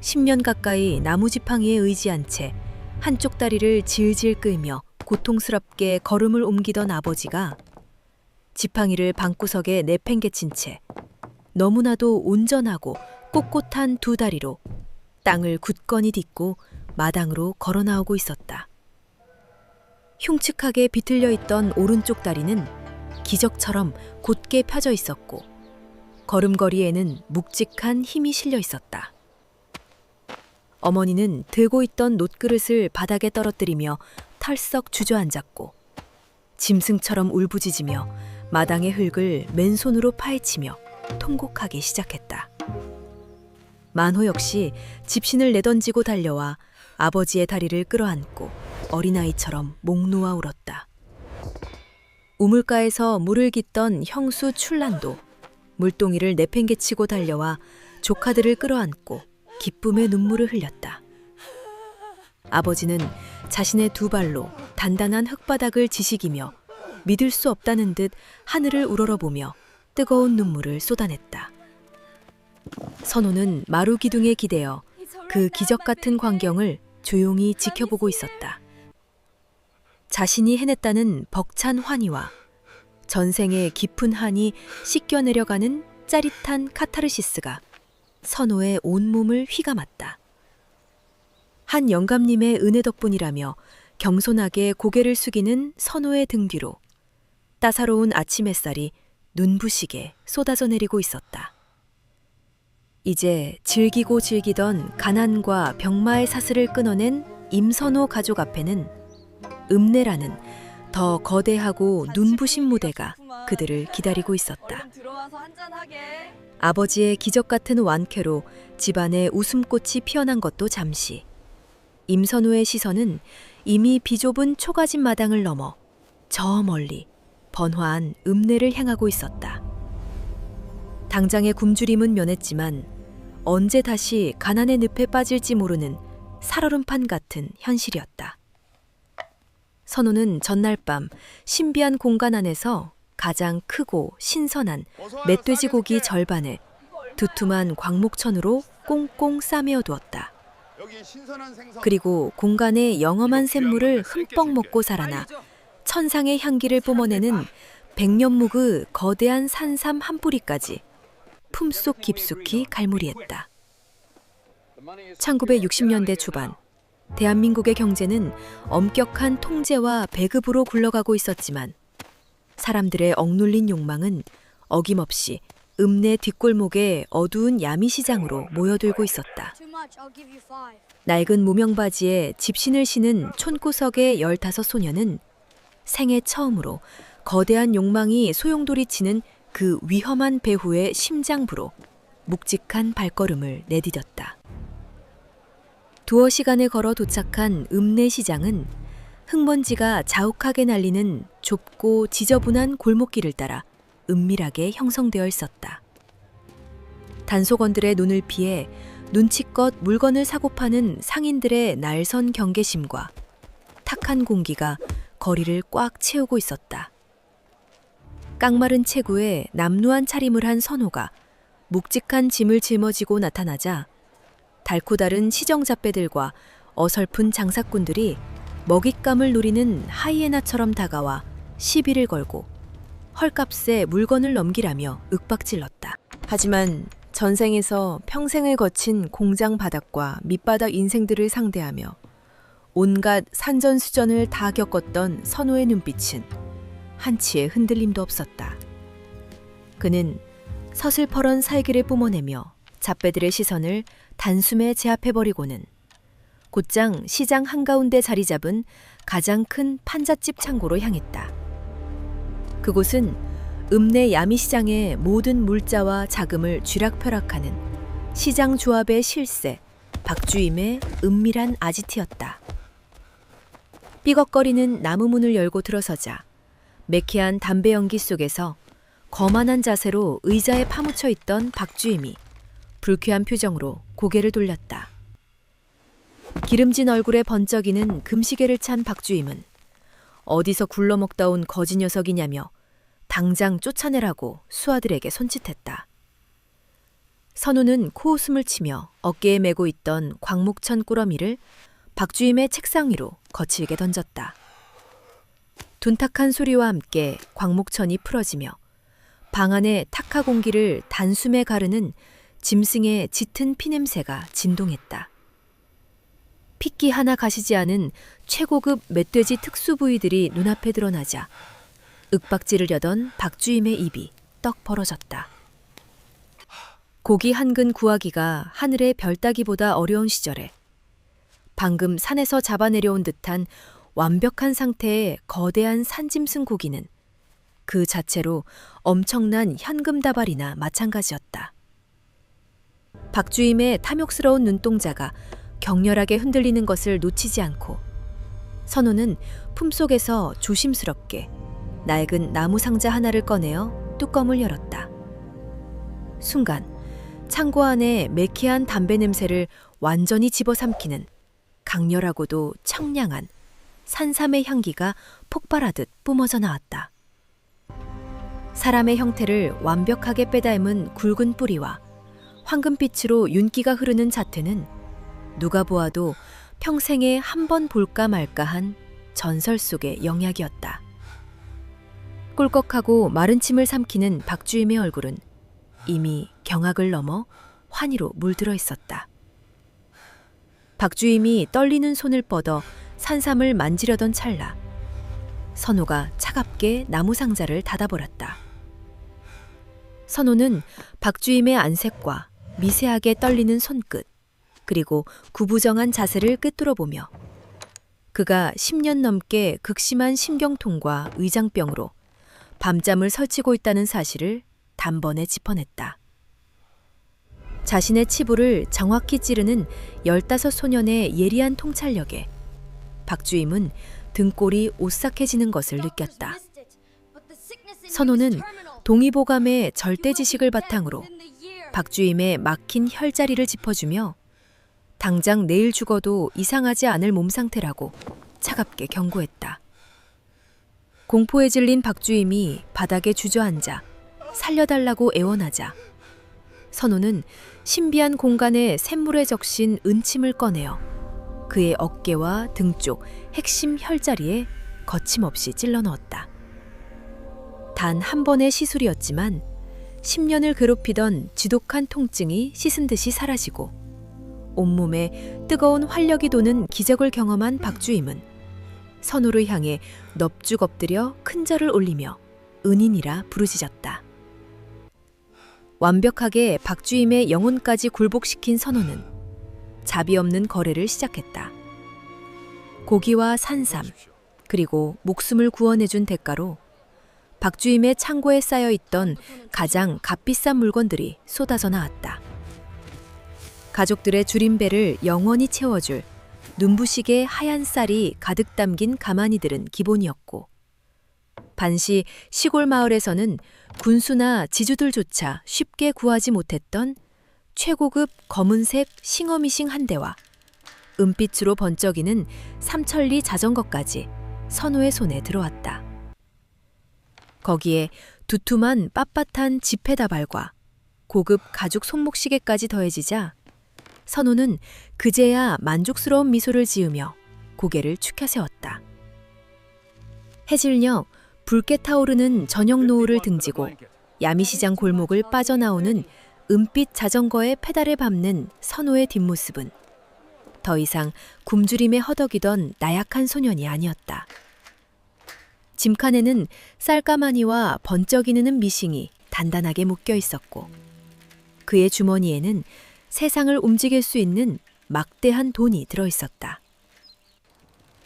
10년 가까이 나무 지팡이에 의지한 채 한쪽 다리를 질질 끌며 고통스럽게 걸음을 옮기던 아버지가 지팡이를 방구석에 내팽개친 채 너무나도 온전하고 꼿꼿한 두 다리로 땅을 굳건히 딛고 마당으로 걸어 나오고 있었다. 흉측하게 비틀려 있던 오른쪽 다리는 기적처럼 곧게 펴져 있었고 걸음걸이에는 묵직한 힘이 실려 있었다. 어머니는 들고 있던 놋그릇을 바닥에 떨어뜨리며 털썩 주저앉았고 짐승처럼 울부짖으며 마당의 흙을 맨손으로 파헤치며 통곡하기 시작했다. 만호 역시 집신을 내던지고 달려와 아버지의 다리를 끌어안고 어린아이처럼 목 놓아 울었다. 우물가에서 물을 깃던 형수 출란도 물동이를 내팽개치고 달려와 조카들을 끌어안고 기쁨의 눈물을 흘렸다. 아버지는 자신의 두 발로 단단한 흙바닥을 지식이며 믿을 수 없다는 듯 하늘을 우러러보며 뜨거운 눈물을 쏟아냈다. 선호는 마루 기둥에 기대어 그 기적 같은 광경을 조용히 지켜보고 있었다. 자신이 해냈다는 벅찬 환희와 전생의 깊은 한이 씻겨 내려가는 짜릿한 카타르시스가 선호의 온몸을 휘감았다. 한 영감님의 은혜 덕분이라며 겸손하게 고개를 숙이는 선호의 등 뒤로 따사로운 아침 햇살이 눈부시게 쏟아져 내리고 있었다. 이제 즐기고 즐기던 가난과 병마의 사슬을 끊어낸 임선호 가족 앞에는 읍내라는 더 거대하고 눈부신 무대가 그들을 기다리고 있었다. 아버지의 기적 같은 완쾌로 집안에 웃음꽃이 피어난 것도 잠시. 임선호의 시선은 이미 비좁은 초가집 마당을 넘어 저 멀리 번화한 읍내를 향하고 있었다. 당장의 굶주림은 면했지만 언제 다시 가난의 늪에 빠질지 모르는 살얼음판 같은 현실이었다. 선호는 전날 밤 신비한 공간 안에서 가장 크고 신선한 멧돼지 고기 절반을 두툼한 광목천으로 꽁꽁 싸매어 두었다. 그리고 공간에 영험한 샘물을 흠뻑 먹고 살아나 천상의 향기를 뿜어내는 백년묵의 거대한 산삼 한 뿌리까지 품속 깊숙이 갈무리했다. 1960년대 초반 대한민국의 경제는 엄격한 통제와 배급으로 굴러가고 있었지만 사람들의 억눌린 욕망은 어김없이 읍내 뒷골목의 어두운 야미시장으로 모여들고 있었다. 낡은 무명바지에 집신을 신은 촌구석의 15소녀는 생애 처음으로 거대한 욕망이 소용돌이치는 그 위험한 배후의 심장부로 묵직한 발걸음을 내디뎠다. 두어 시간을 걸어 도착한 읍내 시장은 흙먼지가 자욱하게 날리는 좁고 지저분한 골목길을 따라 은밀하게 형성되어 있었다. 단속원들의 눈을 피해 눈치껏 물건을 사고 파는 상인들의 날선 경계심과 탁한 공기가 거리를 꽉 채우고 있었다. 깡마른 체구에 남루한 차림을 한 선호가 묵직한 짐을 짊어지고 나타나자 달고 다른 시정잡배들과 어설픈 장사꾼들이 먹잇감을 노리는 하이에나처럼 다가와 시비를 걸고 헐값에 물건을 넘기라며 윽박질렀다. 하지만 전생에서 평생을 거친 공장 바닥과 밑바닥 인생들을 상대하며 온갖 산전수전을 다 겪었던 선호의 눈빛은 한치의 흔들림도 없었다. 그는 서슬퍼런 살기를 뿜어내며 잡배들의 시선을 단숨에 제압해버리고는 곧장 시장 한가운데 자리 잡은 가장 큰 판잣집 창고로 향했다. 그곳은 읍내 야미시장의 모든 물자와 자금을 쥐락펴락하는 시장 조합의 실세 박주임의 은밀한 아지트였다. 삐걱거리는 나무 문을 열고 들어서자 매캐한 담배 연기 속에서 거만한 자세로 의자에 파묻혀 있던 박주임이 불쾌한 표정으로 고개를 돌렸다. 기름진 얼굴에 번쩍이는 금시계를 찬 박주임은 어디서 굴러먹다 온 거지 녀석이냐며 당장 쫓아내라고 수하들에게 손짓했다. 선우는 코웃음을 치며 어깨에 메고 있던 광목천 꾸러미를 박주임의 책상 위로 거칠게 던졌다. 둔탁한 소리와 함께 광목천이 풀어지며 방 안의 탁하 공기를 단숨에 가르는 짐승의 짙은 피냄새가 진동했다. 핏기 하나 가시지 않은 최고급 멧돼지 특수 부위들이 눈앞에 드러나자 윽박지르려던 박주임의 입이 떡 벌어졌다. 고기 한 근 구하기가 하늘의 별 따기보다 어려운 시절에 방금 산에서 잡아내려온 듯한 완벽한 상태의 거대한 산짐승 고기는 그 자체로 엄청난 현금다발이나 마찬가지였다. 박주임의 탐욕스러운 눈동자가 격렬하게 흔들리는 것을 놓치지 않고 선호는 품속에서 조심스럽게 낡은 나무 상자 하나를 꺼내어 뚜껑을 열었다. 순간 창고 안에 매캐한 담배 냄새를 완전히 집어삼키는 강렬하고도 청량한 산삼의 향기가 폭발하듯 뿜어져 나왔다. 사람의 형태를 완벽하게 빼닮은 굵은 뿌리와 황금빛으로 윤기가 흐르는 자태는 누가 보아도 평생에 한 번 볼까 말까한 전설 속의 영약이었다. 꿀꺽하고 마른 침을 삼키는 박주임의 얼굴은 이미 경악을 넘어 환희로 물들어 있었다. 박주임이 떨리는 손을 뻗어 산삼을 만지려던 찰나 선호가 차갑게 나무 상자를 닫아버렸다. 선호는 박주임의 안색과 미세하게 떨리는 손끝 그리고 구부정한 자세를 꿰뚫어보며 그가 10년 넘게 극심한 심경통과 의장병으로 밤잠을 설치고 있다는 사실을 단번에 짚어냈다. 자신의 치부를 정확히 찌르는 15소년의 예리한 통찰력에 박주임은 등골이 오싹해지는 것을 느꼈다. 선호는 동의보감의 절대지식을 바탕으로 박주임의 막힌 혈자리를 짚어주며 당장 내일 죽어도 이상하지 않을 몸 상태라고 차갑게 경고했다. 공포에 질린 박주임이 바닥에 주저앉아 살려달라고 애원하자 선호는 신비한 공간에 샘물에 적신 은침을 꺼내어 그의 어깨와 등 쪽 핵심 혈자리에 거침없이 찔러 넣었다. 단 한 번의 시술이었지만 10년을 괴롭히던 지독한 통증이 씻은 듯이 사라지고 온몸에 뜨거운 활력이 도는 기적을 경험한 박주임은 선호를 향해 넙죽 엎드려 큰 절을 올리며 은인이라 부르짖었다. 완벽하게 박주임의 영혼까지 굴복시킨 선호는 자비 없는 거래를 시작했다. 고기와 산삼, 그리고 목숨을 구원해준 대가로 박주임의 창고에 쌓여있던 가장 값비싼 물건들이 쏟아져 나왔다. 가족들의 줄임배를 영원히 채워줄 눈부시게 하얀 쌀이 가득 담긴 가마니들은 기본이었고 반시 시골 마을에서는 군수나 지주들조차 쉽게 구하지 못했던 최고급 검은색 싱어미싱 한 대와 은빛으로 번쩍이는 삼천리 자전거까지 선호의 손에 들어왔다. 거기에 두툼한 빳빳한 지폐다발과 고급 가죽 손목시계까지 더해지자 선호는 그제야 만족스러운 미소를 지으며 고개를 축혀세웠다. 해질녘 붉게 타오르는 저녁 노을을 등지고 야미시장 골목을 빠져나오는 은빛 자전거의 페달을 밟는 선호의 뒷모습은 더 이상 굶주림에 허덕이던 나약한 소년이 아니었다. 짐칸에는 쌀가마니와 번쩍이는 미싱이 단단하게 묶여 있었고 그의 주머니에는 세상을 움직일 수 있는 막대한 돈이 들어있었다.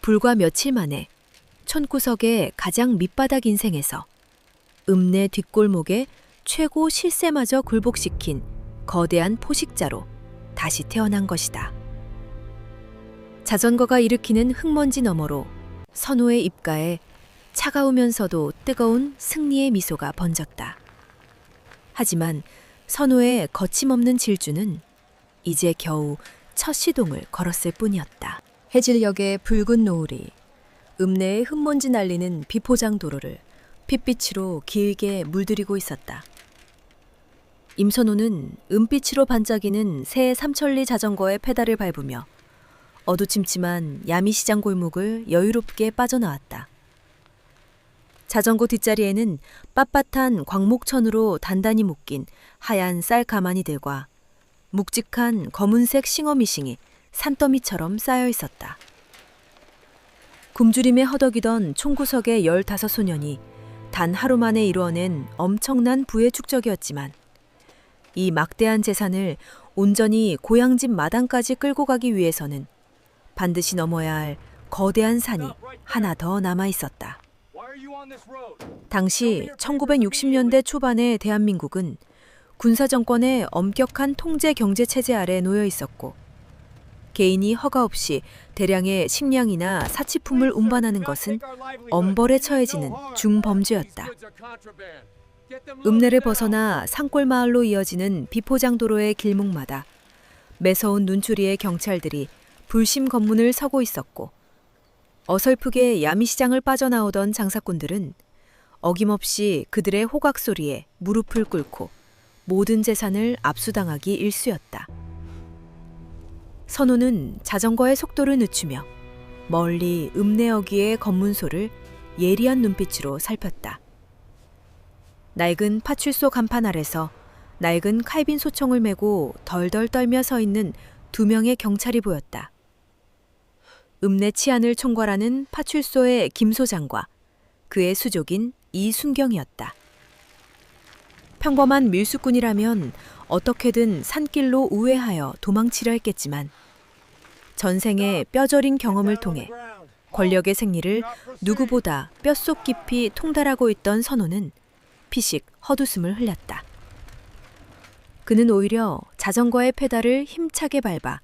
불과 며칠 만에 촌구석의 가장 밑바닥 인생에서 읍내 뒷골목에 최고 실세마저 굴복시킨 거대한 포식자로 다시 태어난 것이다. 자전거가 일으키는 흙먼지 너머로 선호의 입가에 차가우면서도 뜨거운 승리의 미소가 번졌다. 하지만 선호의 거침없는 질주는 이제 겨우 첫 시동을 걸었을 뿐이었다. 해질녘의 붉은 노을이 읍내의 흙먼지 날리는 비포장 도로를 핏빛으로 길게 물들이고 있었다. 임선호는 은빛으로 반짝이는 새 삼천리 자전거의 페달을 밟으며 어두침침한 야미시장 골목을 여유롭게 빠져나왔다. 자전거 뒷자리에는 빳빳한 광목천으로 단단히 묶인 하얀 쌀 가마니들과 묵직한 검은색 싱어미싱이 산더미처럼 쌓여 있었다. 굶주림에 허덕이던 총구석의 15소년이 단 하루 만에 이루어낸 엄청난 부의 축적이었지만 이 막대한 재산을 온전히 고향집 마당까지 끌고 가기 위해서는 반드시 넘어야 할 거대한 산이 하나 더 남아 있었다. 당시 1960년대 초반의 대한민국은 군사정권의 엄격한 통제 경제 체제 아래 놓여 있었고 개인이 허가 없이 대량의 식량이나 사치품을 운반하는 것은 엄벌에 처해지는 중범죄였다. 읍내를 벗어나 산골마을로 이어지는 비포장도로의 길목마다 매서운 눈초리의 경찰들이 불심 검문을 서고 있었고 어설프게 야미시장을 빠져나오던 장사꾼들은 어김없이 그들의 호각 소리에 무릎을 꿇고 모든 재산을 압수당하기 일쑤였다. 선우는 자전거의 속도를 늦추며 멀리 읍내어귀의 검문소를 예리한 눈빛으로 살폈다. 낡은 파출소 간판 아래서 낡은 칼빈 소총을 메고 덜덜 떨며 서 있는 2명의 경찰이 보였다. 읍내 치안을 총괄하는 파출소의 김 소장과 그의 수족인 이순경이었다. 평범한 밀수꾼이라면 어떻게든 산길로 우회하여 도망치려 했겠지만 전생의 뼈저린 경험을 통해 권력의 생리를 누구보다 뼛속 깊이 통달하고 있던 선호는 피식 헛웃음을 흘렸다. 그는 오히려 자전거의 페달을 힘차게 밟아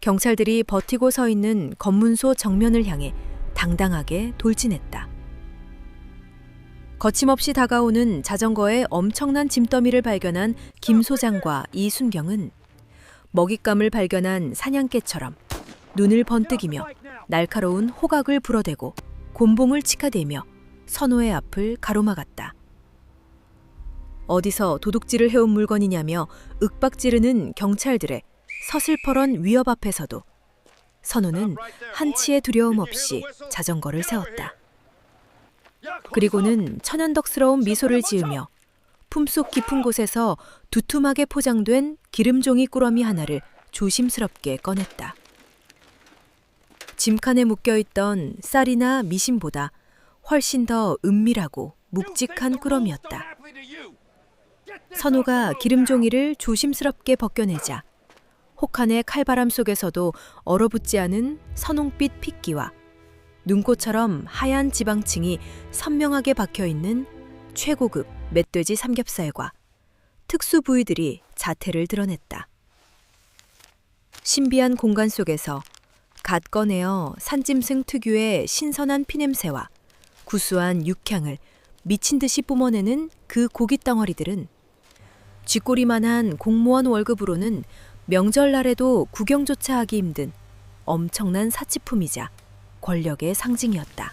경찰들이 버티고 서 있는 검문소 정면을 향해 당당하게 돌진했다. 거침없이 다가오는 자전거의 엄청난 짐더미를 발견한 김 소장과 이순경은 먹잇감을 발견한 사냥개처럼 눈을 번뜩이며 날카로운 호각을 불어대고 곤봉을 치카대며 선호의 앞을 가로막았다. 어디서 도둑질을 해온 물건이냐며 윽박지르는 경찰들의 서슬퍼런 위협 앞에서도 선호는 한치의 두려움 없이 자전거를 세웠다. 그리고는 천연덕스러운 미소를 지으며 품속 깊은 곳에서 두툼하게 포장된 기름종이 꾸러미 하나를 조심스럽게 꺼냈다. 짐칸에 묶여있던 쌀이나 미신보다 훨씬 더 은밀하고 묵직한 꾸러미였다. 선호가 기름종이를 조심스럽게 벗겨내자 혹한의 칼바람 속에서도 얼어붙지 않은 선홍빛 핏기와 눈꽃처럼 하얀 지방층이 선명하게 박혀있는 최고급 멧돼지 삼겹살과 특수 부위들이 자태를 드러냈다. 신비한 공간 속에서 갓 꺼내어 산짐승 특유의 신선한 피냄새와 구수한 육향을 미친 듯이 뿜어내는 그 고깃 덩어리들은 쥐꼬리만한 공무원 월급으로는 명절날에도 구경조차 하기 힘든 엄청난 사치품이자 권력의 상징이었다.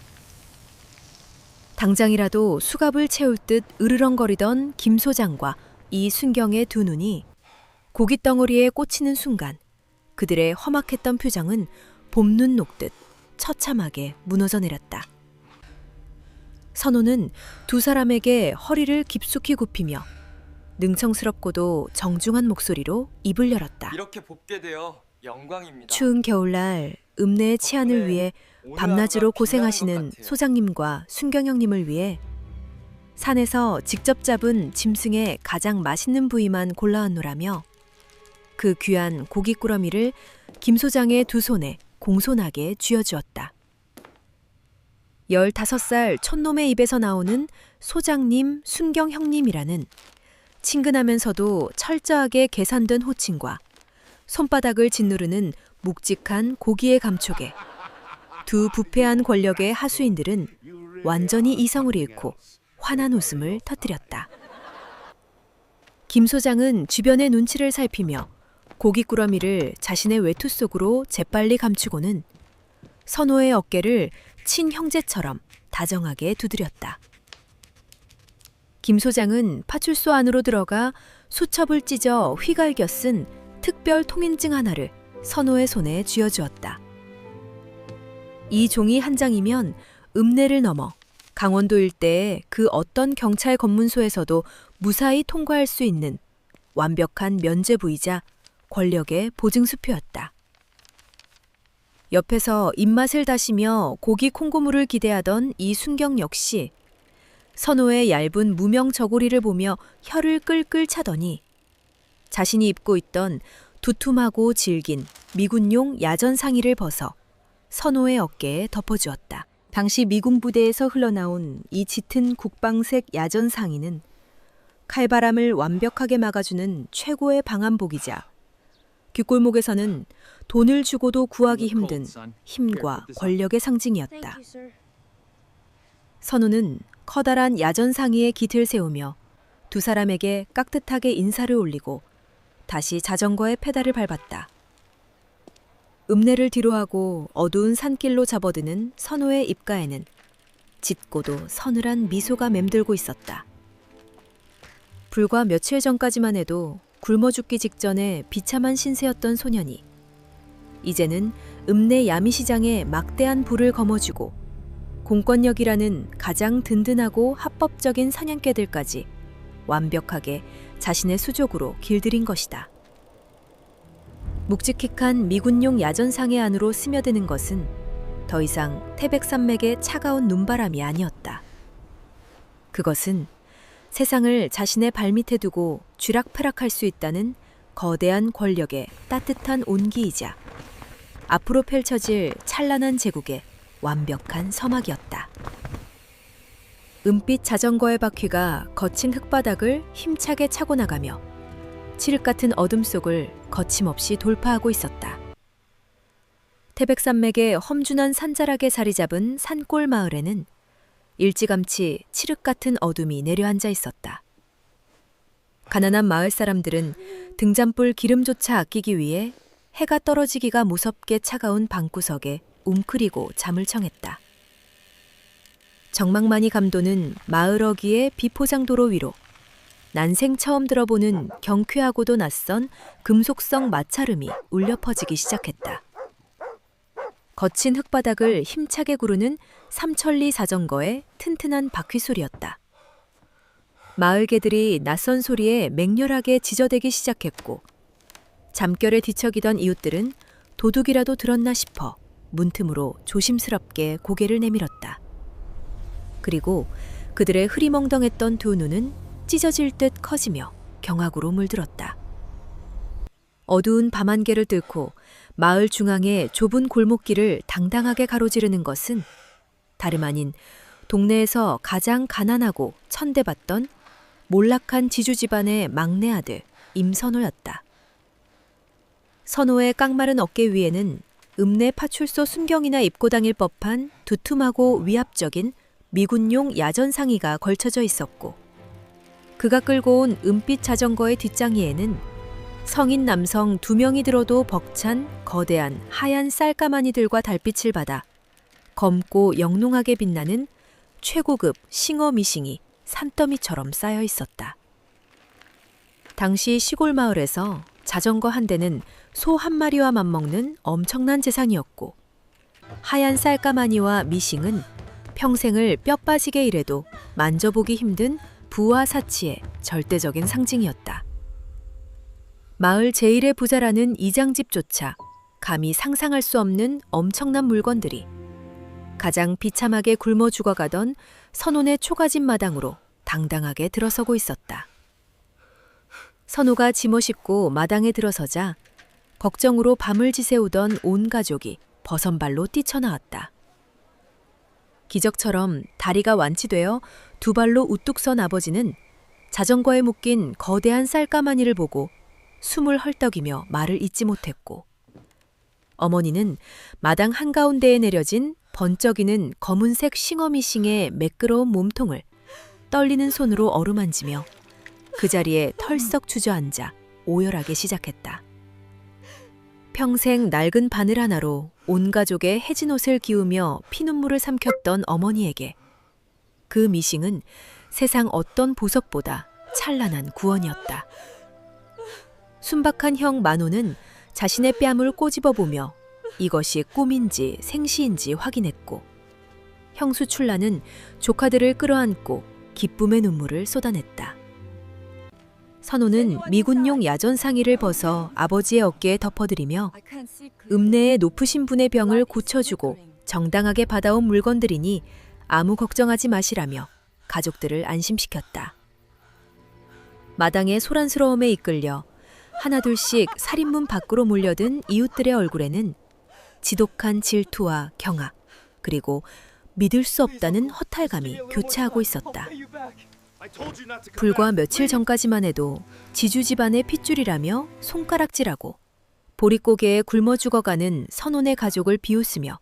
당장이라도 수갑을 채울 듯 으르렁거리던 김 소장과 이순경의 두 눈이 고깃덩어리에 꽂히는 순간 그들의 험악했던 표정은 봄눈 녹듯 처참하게 무너져 내렸다. 선호는 두 사람에게 허리를 깊숙이 굽히며 능청스럽고도 정중한 목소리로 입을 열었다. 이렇게 뵙게 되어 영광입니다. 추운 겨울날 읍내의 치안을 위해 밤낮으로 고생하시는 소장님과 순경 형님을 위해 산에서 직접 잡은 짐승의 가장 맛있는 부위만 골라왔노라며 그 귀한 고기 꾸러미를 김 소장의 두 손에 공손하게 쥐어주었다. 15살 촌놈의 입에서 나오는 소장님, 순경 형님이라는 친근하면서도 철저하게 계산된 호칭과 손바닥을 짓누르는 묵직한 고기의 감촉에 두 부패한 권력의 하수인들은 완전히 이성을 잃고 환한 웃음을 터뜨렸다. 김 소장은 주변의 눈치를 살피며 고기 꾸러미를 자신의 외투 속으로 재빨리 감추고는 선호의 어깨를 친형제처럼 다정하게 두드렸다. 김 소장은 파출소 안으로 들어가 수첩을 찢어 휘갈겨 쓴 특별 통인증 하나를 선호의 손에 쥐어주었다. 이 종이 한 장이면 읍내를 넘어 강원도 일대의 그 어떤 경찰 검문소에서도 무사히 통과할 수 있는 완벽한 면죄부이자 권력의 보증수표였다. 옆에서 입맛을 다시며 고기 콩고물을 기대하던 이 순경 역시 선호의 얇은 무명 저고리를 보며 혀를 끌끌 차더니 자신이 입고 있던 두툼하고 질긴 미군용 야전 상의를 벗어 선호의 어깨에 덮어주었다. 당시 미군 부대에서 흘러나온 이 짙은 국방색 야전 상의는 칼바람을 완벽하게 막아주는 최고의 방한복이자 귓골목에서는 돈을 주고도 구하기 힘든 힘과 권력의 상징이었다. 선우는 커다란 야전 상의에 깃을 세우며 두 사람에게 깍듯하게 인사를 올리고 다시 자전거의 페달을 밟았다. 읍내를 뒤로하고 어두운 산길로 접어드는 선우의 입가에는 짙고도 서늘한 미소가 맴돌고 있었다. 불과 며칠 전까지만 해도 굶어 죽기 직전에 비참한 신세였던 소년이 이제는 읍내 야미시장에 막대한 부를 거머쥐고 공권력이라는 가장 든든하고 합법적인 사냥개들까지 완벽하게 자신의 수족으로 길들인 것이다. 묵직한 미군용 야전상의 안으로 스며드는 것은 더 이상 태백산맥의 차가운 눈바람이 아니었다. 그것은 세상을 자신의 발밑에 두고 쥐락펴락할 수 있다는 거대한 권력의 따뜻한 온기이자 앞으로 펼쳐질 찬란한 제국의 완벽한 서막이었다. 은빛 자전거의 바퀴가 거친 흙바닥을 힘차게 차고 나가며 칠흑 같은 어둠 속을 거침없이 돌파하고 있었다. 태백산맥의 험준한 산자락에 자리 잡은 산골 마을에는 일찌감치 칠흑 같은 어둠이 내려앉아 있었다. 가난한 마을 사람들은 등잔불 기름조차 아끼기 위해 해가 떨어지기가 무섭게 차가운 방구석에 웅크리고 잠을 청했다. 정막만이 감도는 마을 어귀의 비포장도로 위로 난생 처음 들어보는 경쾌하고도 낯선 금속성 마찰음이 울려 퍼지기 시작했다. 거친 흙바닥을 힘차게 구르는 삼천리 자전거의 튼튼한 바퀴소리였다. 마을 개들이 낯선 소리에 맹렬하게 지저대기 시작했고 잠결에 뒤척이던 이웃들은 도둑이라도 들었나 싶어 문틈으로 조심스럽게 고개를 내밀었다. 그리고 그들의 흐리멍덩했던 두 눈은 찢어질 듯 커지며 경악으로 물들었다. 어두운 밤안개를 뚫고 마을 중앙의 좁은 골목길을 당당하게 가로지르는 것은 다름 아닌 동네에서 가장 가난하고 천대받던 몰락한 지주 집안의 막내 아들 임선호였다. 선호의 깡마른 어깨 위에는 읍내 파출소 순경이나 입고 다닐 법한 두툼하고 위압적인 미군용 야전 상의가 걸쳐져 있었고 그가 끌고 온 은빛 자전거의 뒷장이에는 성인 남성 2명이 들어도 벅찬 거대한 하얀 쌀가마니들과 달빛을 받아 검고 영롱하게 빛나는 최고급 싱어 미싱이 산더미처럼 쌓여 있었다. 당시 시골 마을에서 자전거 한 대는 소 한 마리와 맞먹는 엄청난 재산이었고 하얀 쌀가마니와 미싱은 평생을 뼈 빠지게 일해도 만져보기 힘든 부와 사치의 절대적인 상징이었다. 마을 제일의 부자라는 이장집조차 감히 상상할 수 없는 엄청난 물건들이 가장 비참하게 굶어 죽어가던 선원의 초가집 마당으로 당당하게 들어서고 있었다. 선호가 짐을 싣고 마당에 들어서자 걱정으로 밤을 지새우던 온 가족이 버선발로 뛰쳐나왔다. 기적처럼 다리가 완치되어 두 발로 우뚝 선 아버지는 자전거에 묶인 거대한 쌀가마니를 보고 숨을 헐떡이며 말을 잇지 못했고 어머니는 마당 한가운데에 내려진 번쩍이는 검은색 싱어미싱의 매끄러운 몸통을 떨리는 손으로 어루만지며 그 자리에 털썩 주저앉아 오열하기 시작했다. 평생 낡은 바늘 하나로 온 가족의 해진 옷을 기우며 피눈물을 삼켰던 어머니에게 그 미싱은 세상 어떤 보석보다 찬란한 구원이었다. 순박한 형 만호는 자신의 뺨을 꼬집어 보며 이것이 꿈인지 생시인지 확인했고 형수 출라는 조카들을 끌어안고 기쁨의 눈물을 쏟아냈다. 선호는 미군용 야전 상의를 벗어 아버지의 어깨에 덮어드리며 읍내의 높으신 분의 병을 고쳐주고 정당하게 받아온 물건들이니 아무 걱정하지 마시라며 가족들을 안심시켰다. 마당의 소란스러움에 이끌려 하나둘씩 살인문 밖으로 몰려든 이웃들의 얼굴에는 지독한 질투와 경악, 그리고 믿을 수 없다는 허탈감이 교차하고 있었다. 불과 며칠 전까지만 해도 지주 집안의 핏줄이라며 손가락질하고 보릿고개에 굶어 죽어가는 선원의 가족을 비웃으며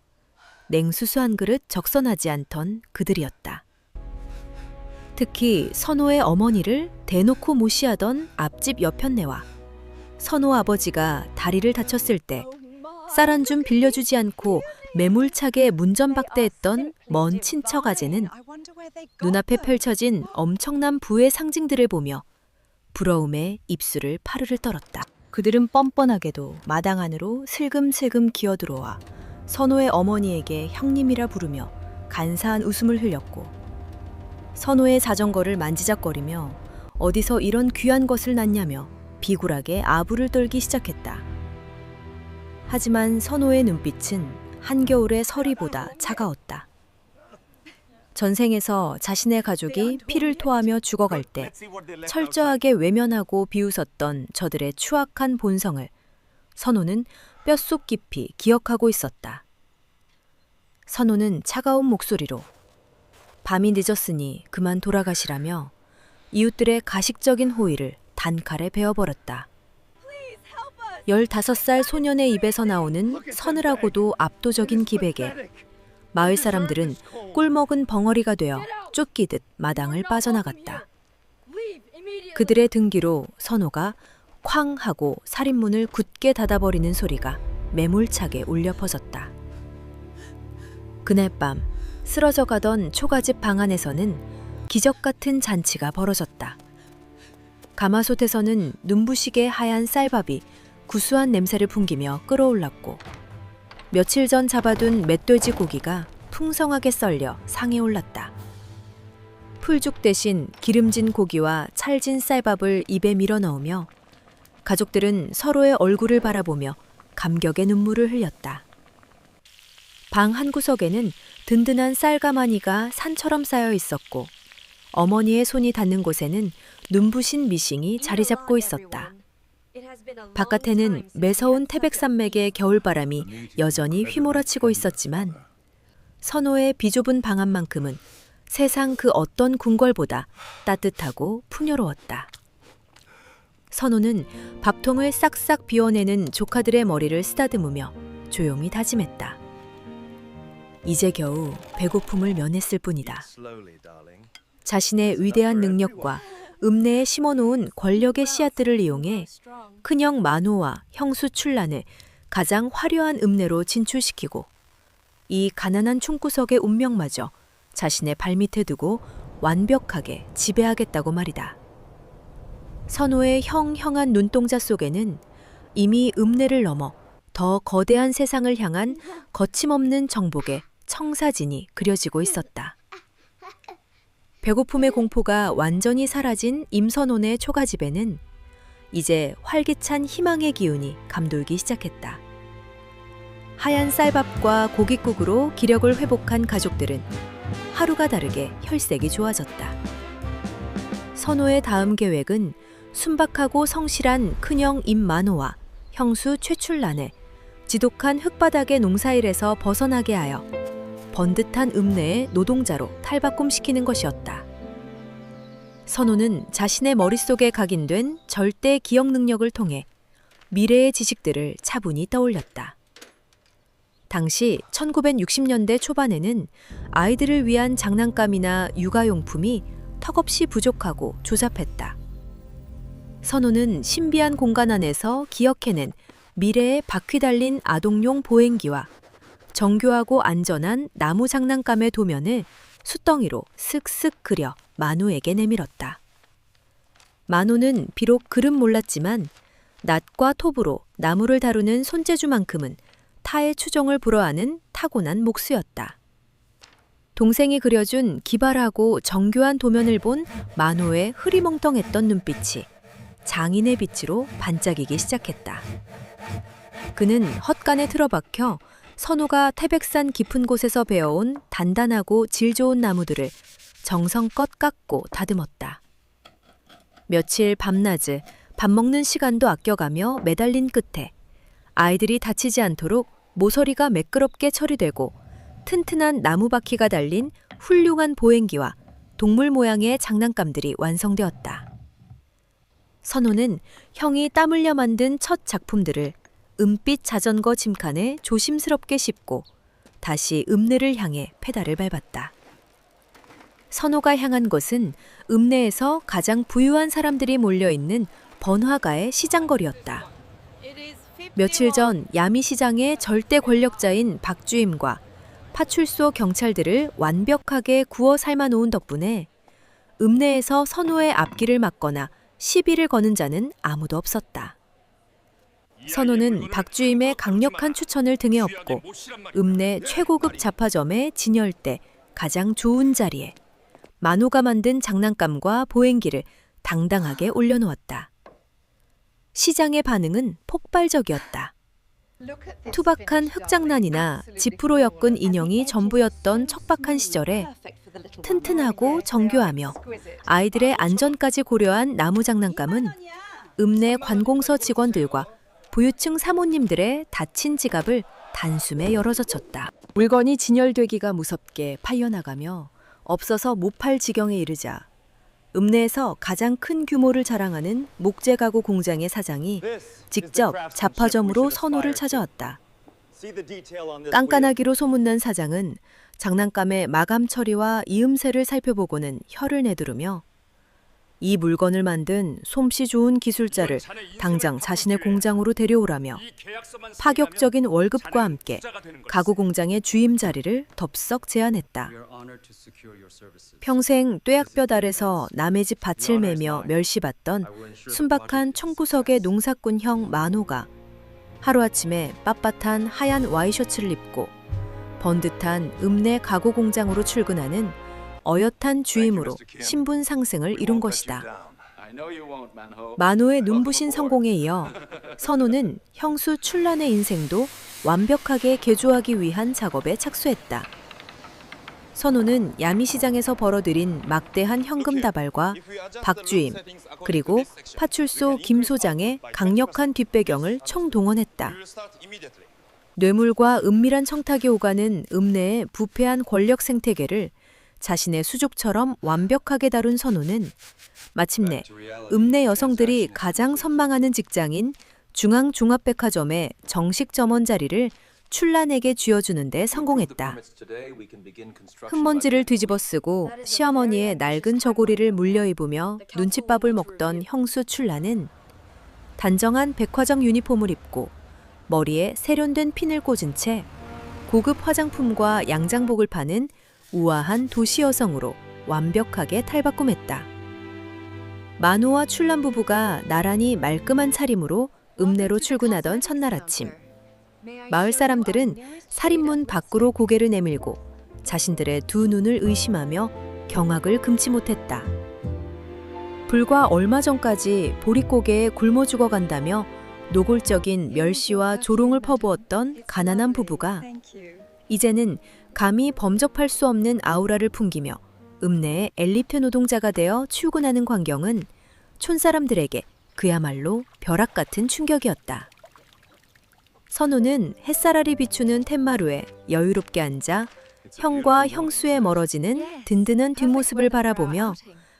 냉수수 한 그릇 적선하지 않던 그들이었다. 특히 선호의 어머니를 대놓고 무시하던 앞집 여편네와 선호 아버지가 다리를 다쳤을 때 쌀 한 줌 빌려주지 않고 매몰차게 문전박대했던 먼 친척 아재는 눈앞에 펼쳐진 엄청난 부의 상징들을 보며 부러움에 입술을 파르르 떨었다. 그들은 뻔뻔하게도 마당 안으로 슬금슬금 기어들어와 선호의 어머니에게 형님이라 부르며 간사한 웃음을 흘렸고, 선호의 자전거를 만지작거리며 어디서 이런 귀한 것을 났냐며 비굴하게 아부를 떨기 시작했다. 하지만 선호의 눈빛은 한겨울의 서리보다 차가웠다. 전생에서 자신의 가족이 피를 토하며 죽어갈 때 철저하게 외면하고 비웃었던 저들의 추악한 본성을 선호는 뼛속 깊이 기억하고 있었다. 선호는 차가운 목소리로 밤이 늦었으니 그만 돌아가시라며 이웃들의 가식적인 호의를 단칼에 베어버렸다. 15살 소년의 입에서 나오는 서늘하고도 압도적인 기백에 마을 사람들은 꿀먹은 벙어리가 되어 쫓기듯 마당을 빠져나갔다. 그들의 등기로 선호가 쾅 하고 살인문을 굳게 닫아버리는 소리가 매몰차게 울려 퍼졌다. 그날 밤 쓰러져 가던 초가집 방 안에서는 기적 같은 잔치가 벌어졌다. 가마솥에서는 눈부시게 하얀 쌀밥이 구수한 냄새를 풍기며 끓어올랐고, 며칠 전 잡아둔 멧돼지 고기가 풍성하게 썰려 상에 올랐다. 풀죽 대신 기름진 고기와 찰진 쌀밥을 입에 밀어넣으며 가족들은 서로의 얼굴을 바라보며 감격의 눈물을 흘렸다. 방 한 구석에는 든든한 쌀가마니가 산처럼 쌓여 있었고, 어머니의 손이 닿는 곳에는 눈부신 미싱이 자리 잡고 있었다. 바깥에는 매서운 태백산맥의 겨울바람이 여전히 휘몰아치고 있었지만 선호의 비좁은 방 안만큼은 세상 그 어떤 궁궐보다 따뜻하고 풍요로웠다. 선호는 밥통을 싹싹 비워내는 조카들의 머리를 쓰다듬으며 조용히 다짐했다. 이제 겨우 배고픔을 면했을 뿐이다. 자신의 위대한 능력과 읍내에 심어놓은 권력의 씨앗들을 이용해 큰형 만호와 형수 출란을 가장 화려한 읍내로 진출시키고 이 가난한 총구석의 운명마저 자신의 발밑에 두고 완벽하게 지배하겠다고 말이다. 선호의 형한 눈동자 속에는 이미 읍내를 넘어 더 거대한 세상을 향한 거침없는 정복의 청사진이 그려지고 있었다. 배고픔의 공포가 완전히 사라진 임선원의 초가집에는 이제 활기찬 희망의 기운이 감돌기 시작했다. 하얀 쌀밥과 고깃국으로 기력을 회복한 가족들은 하루가 다르게 혈색이 좋아졌다. 선호의 다음 계획은 순박하고 성실한 큰형 임만호와 형수 최출란을 지독한 흙바닥의 농사일에서 벗어나게 하여 번듯한 읍내의 노동자로 탈바꿈시키는 것이었다. 선호는 자신의 머릿속에 각인된 절대 기억 능력을 통해 미래의 지식들을 차분히 떠올렸다. 당시 1960년대 초반에는 아이들을 위한 장난감이나 육아용품이 턱없이 부족하고 조잡했다. 선호는 신비한 공간 안에서 기억해낸 미래에 바퀴 달린 아동용 보행기와 정교하고 안전한 나무 장난감의 도면을 숫덩이로 쓱쓱 그려 만호에게 내밀었다. 만호는 비록 글은 몰랐지만 낫과 톱으로 나무를 다루는 손재주만큼은 타의 추종을 불허하는 타고난 목수였다. 동생이 그려준 기발하고 정교한 도면을 본 만호의 흐리멍텅했던 눈빛이 장인의 빛으로 반짝이기 시작했다. 그는 헛간에 틀어박혀 선호가 태백산 깊은 곳에서 베어온 단단하고 질 좋은 나무들을 정성껏 깎고 다듬었다. 며칠 밤낮을 밥 먹는 시간도 아껴가며 매달린 끝에 아이들이 다치지 않도록 모서리가 매끄럽게 처리되고 튼튼한 나무 바퀴가 달린 훌륭한 보행기와 동물 모양의 장난감들이 완성되었다. 선호는 형이 땀 흘려 만든 첫 작품들을 은빛 자전거 짐칸에 조심스럽게 싣고 다시 읍내를 향해 페달을 밟았다. 선호가 향한 곳은 읍내에서 가장 부유한 사람들이 몰려있는 번화가의 시장거리였다. 며칠 전 야미시장의 절대 권력자인 박주임과 파출소 경찰들을 완벽하게 구워 삶아 놓은 덕분에 읍내에서 선호의 앞길을 막거나 시비를 거는 자는 아무도 없었다. 선호는 박주임의 강력한 추천을 등에 업고 읍내 최고급 잡화점의 진열대 가장 좋은 자리에 만호가 만든 장난감과 보행기를 당당하게 올려놓았다. 시장의 반응은 폭발적이었다. 투박한 흙장난이나 지프로 엮은 인형이 전부였던 척박한 시절에 튼튼하고 정교하며 아이들의 안전까지 고려한 나무 장난감은 읍내 관공서 직원들과 부유층 사모님들의 닫힌 지갑을 단숨에 열어젖혔다. 물건이 진열되기가 무섭게 팔려나가며 없어서 못 팔 지경에 이르자 읍내에서 가장 큰 규모를 자랑하는 목재 가구 공장의 사장이 직접 잡화점으로 선호를 찾아왔다. 깐깐하기로 소문난 사장은 장난감의 마감 처리와 이음새를 살펴보고는 혀를 내두르며 이 물건을 만든 솜씨 좋은 기술자를 당장 자신의 공장으로 데려오라며 파격적인 월급과 함께 가구 공장의 주임 자리를 덥석 제안했다. 평생 뙤약볕 아래서 남의 집 밭을 매며 멸시받던 순박한 청구석의 농사꾼형 만호가 하루아침에 빳빳한 하얀 와이셔츠를 입고 번듯한 읍내 가구 공장으로 출근하는 어엿한 주임으로 신분 상승을 이룬 것이다. 만호의 눈부신 성공에 이어 선호는 형수 출란의 인생도 완벽하게 개조하기 위한 작업에 착수했다. 선호는 야미시장에서 벌어들인 막대한 현금 다발과 박주임 그리고 파출소 김 소장의 강력한 뒷배경을 총동원했다. 뇌물과 은밀한 청탁이 오가는 읍내의 부패한 권력 생태계를 자신의 수족처럼 완벽하게 다룬 선호는 마침내 읍내 여성들이 가장 선망하는 직장인 중앙종합백화점의 정식 점원 자리를 출란에게 쥐어주는 데 성공했다. 흙먼지를 뒤집어 쓰고 시어머니의 낡은 저고리를 물려입으며 눈칫밥을 먹던 형수 출란은 단정한 백화점 유니폼을 입고 머리에 세련된 핀을 꽂은 채 고급 화장품과 양장복을 파는 우아한 도시 여성으로 완벽하게 탈바꿈했다. 만호와 출란 부부가 나란히 말끔한 차림으로 읍내로 출근하던 첫날 아침, 마을 사람들은 살인문 밖으로 고개를 내밀고 자신들의 두 눈을 의심하며 경악을 금치 못했다. 불과 얼마 전까지 보릿고개에 굶어 죽어간다며 노골적인 멸시와 조롱을 퍼부었던 가난한 부부가 이제는 감히 범접할 수 없는 아우라를 풍기며 읍내의 엘리트 노동자가 되어 출근하는 광경은 촌사람들에게 그야말로 벼락 같은 충격이었다. 선우는 햇살알이 비추는 텐마루에 여유롭게 앉아 형과 형수의 멀어지는 든든한 뒷모습을 바라보며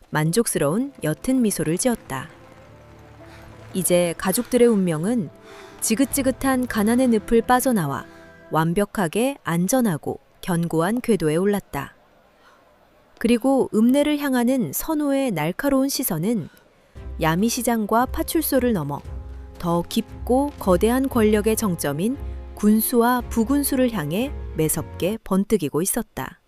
만족스러운 옅은 미소를 지었다. 이제 가족들의 운명은 지긋지긋한 가난의 늪을 빠져나와 완벽하게 안전하고 견고한 궤도에 올랐다. 그리고 읍내를 향하는 선호의 날카로운 시선은 야미시장과 파출소를 넘어 더 깊고 거대한 권력의 정점인 군수와 부군수를 향해 매섭게 번뜩이고 있었다.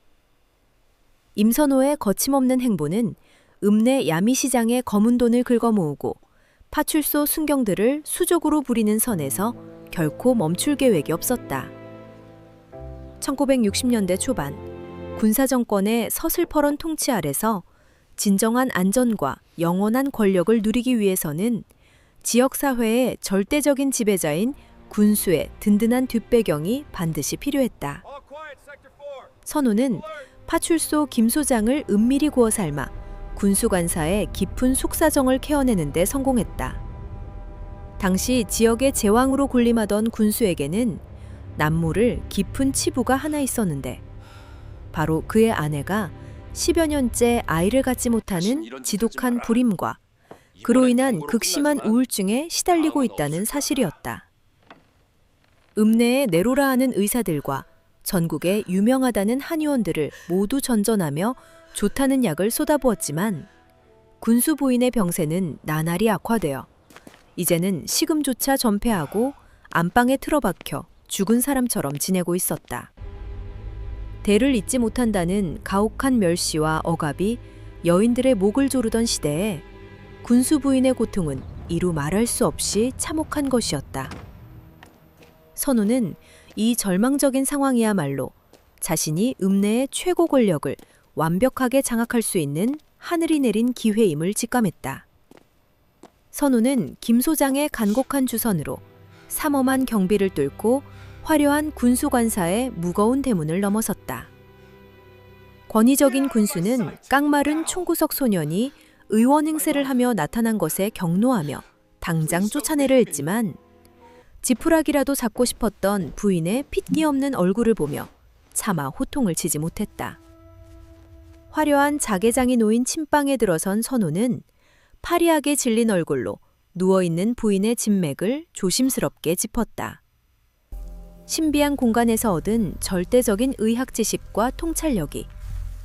임선호의 거침없는 행보는 읍내 야미시장의 검은 돈을 긁어모으고 파출소 순경들을 수적으로 부리는 선에서 결코 멈출 계획이 없었다. 1960년대 초반 군사정권의 서슬퍼런 통치 아래서 진정한 안전과 영원한 권력을 누리기 위해서는 지역사회의 절대적인 지배자인 군수의 든든한 뒷배경이 반드시 필요했다. 선우는 파출소 김 소장을 은밀히 구워 삶아 군수관사의 깊은 속사정을 캐어내는 데 성공했다. 당시 지역의 제왕으로 군림하던 군수에게는 남모를 깊은 치부가 하나 있었는데 바로 그의 아내가 10여 년째 아이를 갖지 못하는 지독한 불임과 그로 인한 극심한 우울증에 시달리고 있다는 사실이었다. 읍내에 네로라 하는 의사들과 전국에 유명하다는 한의원들을 모두 전전하며 좋다는 약을 쏟아부었지만 군수 부인의 병세는 나날이 악화되어 이제는 식음조차 전폐하고 안방에 틀어박혀 죽은 사람처럼 지내고 있었다. 대를 잇지 못한다는 가혹한 멸시와 억압이 여인들의 목을 조르던 시대에 군수 부인의 고통은 이루 말할 수 없이 참혹한 것이었다. 선우는 이 절망적인 상황이야말로 자신이 읍내의 최고 권력을 완벽하게 장악할 수 있는 하늘이 내린 기회임을 직감했다. 선우는 김 소장의 간곡한 주선으로 삼엄한 경비를 뚫고 화려한 군수관사의 무거운 대문을 넘어섰다. 권위적인 군수는 깡마른 총구석 소년이 의원 행세를 하며 나타난 것에 경노하며 당장 쫓아내려 했지만 지푸라기라도 잡고 싶었던 부인의 핏기 없는 얼굴을 보며 차마 호통을 치지 못했다. 화려한 자개장이 놓인 침방에 들어선 선우는 파리하게 질린 얼굴로 누워있는 부인의 진맥을 조심스럽게 짚었다. 신비한 공간에서 얻은 절대적인 의학 지식과 통찰력이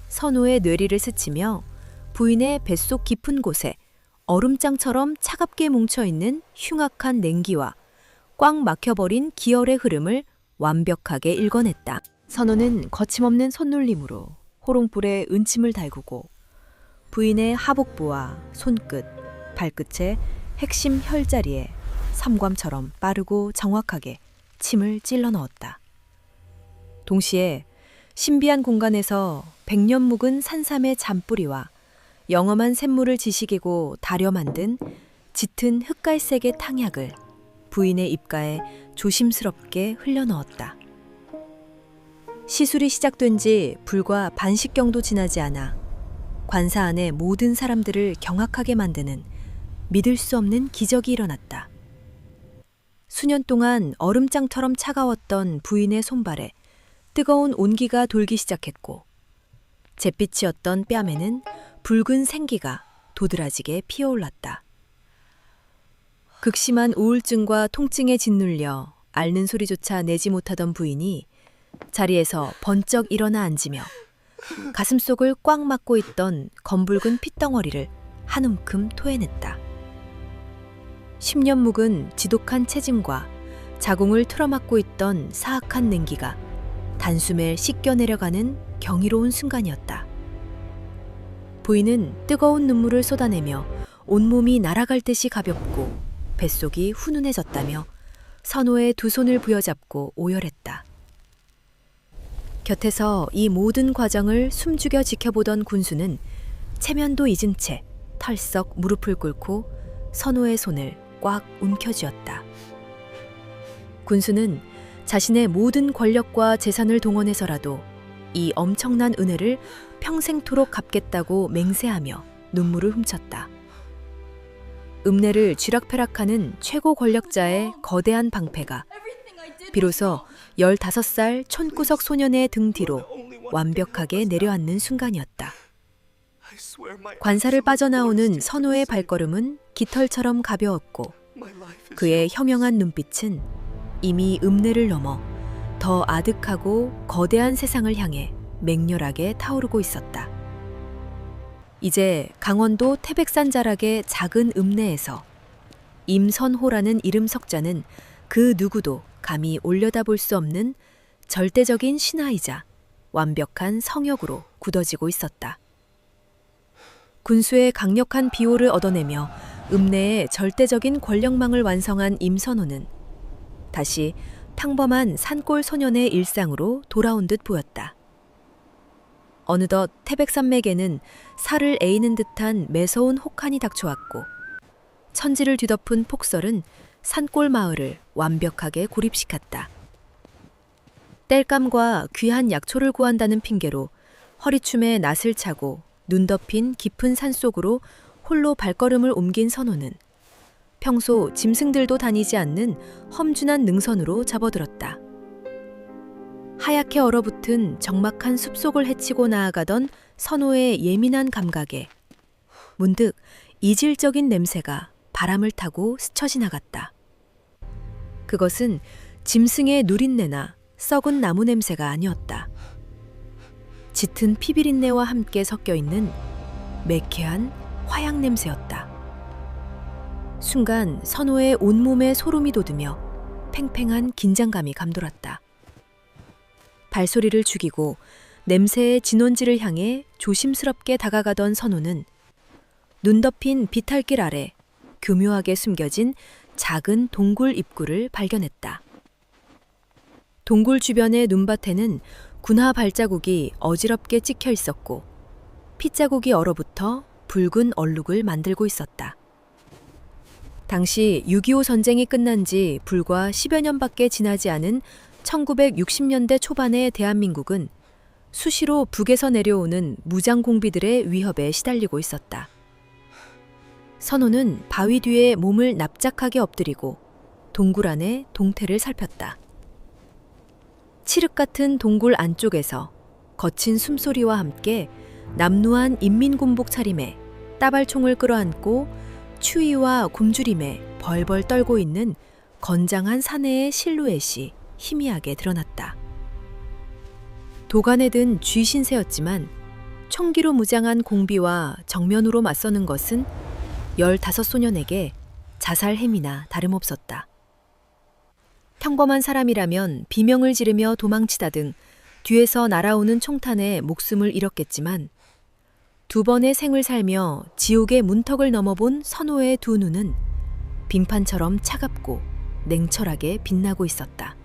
선우의 뇌리를 스치며 부인의 뱃속 깊은 곳에 얼음장처럼 차갑게 뭉쳐있는 흉악한 냉기와 꽉 막혀버린 기혈의 흐름을 완벽하게 읽어냈다. 선우는 거침없는 손놀림으로 호롱불에 은침을 달구고 부인의 하복부와 손끝, 발끝의 핵심 혈자리에 삼광처럼 빠르고 정확하게 침을 찔러 넣었다. 동시에 신비한 공간에서 100년 묵은 산삼의 잔뿌리와 영험한 샘물을 지식이고 다려 만든 짙은 흑갈색의 탕약을 부인의 입가에 조심스럽게 흘려 넣었다. 시술이 시작된 지 불과 반씩경도 지나지 않아 관사 안의 모든 사람들을 경악하게 만드는 믿을 수 없는 기적이 일어났다. 수년 동안 얼음장처럼 차가웠던 부인의 손발에 뜨거운 온기가 돌기 시작했고 잿빛이었던 뺨에는 붉은 생기가 도드라지게 피어올랐다. 극심한 우울증과 통증에 짓눌려 앓는 소리조차 내지 못하던 부인이 자리에서 번쩍 일어나 앉으며 가슴속을 꽉 막고 있던 검붉은 핏덩어리를 한 움큼 토해냈다. 10년 묵은 지독한 체증과 자궁을 틀어막고 있던 사악한 냉기가 단숨에 씻겨 내려가는 경이로운 순간이었다. 부인은 뜨거운 눈물을 쏟아내며 온몸이 날아갈 듯이 가볍고 뱃속이 훈훈해졌다며 선호의 두 손을 부여잡고 오열했다. 곁에서 이 모든 과정을 숨죽여 지켜보던 군수는 체면도 잊은 채 털썩 무릎을 꿇고 선호의 손을 꽉 움켜쥐었다. 군수는 자신의 모든 권력과 재산을 동원해서라도 이 엄청난 은혜를 평생토록 갚겠다고 맹세하며 눈물을 훔쳤다. 읍내를 쥐락펴락하는 최고 권력자의 거대한 방패가 비로소 15살 촌구석 소년의 등 뒤로 완벽하게 내려앉는 순간이었다. 관사를 빠져나오는 선호의 발걸음은 깃털처럼 가벼웠고 그의 현명한 눈빛은 이미 읍내를 넘어 더 아득하고 거대한 세상을 향해 맹렬하게 타오르고 있었다. 이제 강원도 태백산 자락의 작은 읍내에서 임선호라는 이름 석자는 그 누구도 감히 올려다볼 수 없는 절대적인 신하이자 완벽한 성역으로 굳어지고 있었다. 군수의 강력한 비호를 얻어내며 읍내의 절대적인 권력망을 완성한 임선호는 다시 평범한 산골 소년의 일상으로 돌아온 듯 보였다. 어느덧 태백산맥에는 살을 에이는 듯한 매서운 혹한이 닥쳐왔고 천지를 뒤덮은 폭설은 산골 마을을 완벽하게 고립시켰다. 땔감과 귀한 약초를 구한다는 핑계로 허리춤에 낫을 차고 눈 덮인 깊은 산속으로 홀로 발걸음을 옮긴 선호는 평소 짐승들도 다니지 않는 험준한 능선으로 잡아들었다. 하얗게 얼어붙은 적막한 숲속을 헤치고 나아가던 선호의 예민한 감각에 문득 이질적인 냄새가 바람을 타고 스쳐 지나갔다. 그것은 짐승의 누린내나 썩은 나무 냄새가 아니었다. 짙은 피비린내와 함께 섞여 있는 매캐한 화약 냄새였다. 순간 선호의 온몸에 소름이 돋으며 팽팽한 긴장감이 감돌았다. 발소리를 죽이고 냄새의 진원지를 향해 조심스럽게 다가가던 선호는 눈 덮인 비탈길 아래 교묘하게 숨겨진 작은 동굴 입구를 발견했다. 동굴 주변의 눈밭에는 군화 발자국이 어지럽게 찍혀 있었고 핏자국이 얼어붙어 붉은 얼룩을 만들고 있었다. 당시 6.25 전쟁이 끝난 지 불과 10여 년밖에 지나지 않은 1960년대 초반의 대한민국은 수시로 북에서 내려오는 무장 공비들의 위협에 시달리고 있었다. 선호는 바위 뒤에 몸을 납작하게 엎드리고 동굴 안의 동태를 살폈다. 칠흑 같은 동굴 안쪽에서 거친 숨소리와 함께 남루한 인민군복 차림에 따발총을 끌어안고 추위와 굶주림에 벌벌 떨고 있는 건장한 사내의 실루엣이 희미하게 드러났다. 도간에 든 쥐신세였지만 총기로 무장한 공비와 정면으로 맞서는 것은 15소년에게 자살 행위나 다름없었다. 평범한 사람이라면 비명을 지르며 도망치다 등 뒤에서 날아오는 총탄에 목숨을 잃었겠지만 2번의 생을 살며 지옥의 문턱을 넘어본 선호의 두 눈은 빙판처럼 차갑고 냉철하게 빛나고 있었다.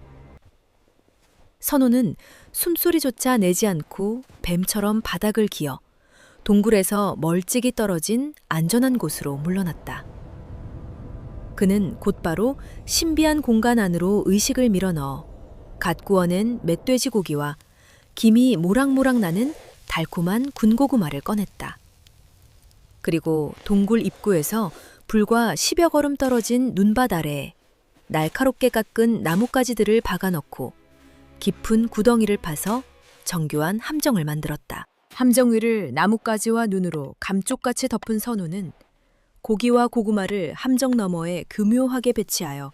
선호는 숨소리조차 내지 않고 뱀처럼 바닥을 기어 동굴에서 멀찍이 떨어진 안전한 곳으로 물러났다. 그는 곧바로 신비한 공간 안으로 의식을 밀어넣어 갓 구워낸 멧돼지 고기와 김이 모락모락 나는 달콤한 군고구마를 꺼냈다. 그리고 동굴 입구에서 불과 10여 걸음 떨어진 눈밭 아래에 날카롭게 깎은 나뭇가지들을 박아넣고 깊은 구덩이를 파서 정교한 함정을 만들었다. 함정 위를 나뭇가지와 눈으로 감쪽같이 덮은 선우는 고기와 고구마를 함정 너머에 교묘하게 배치하여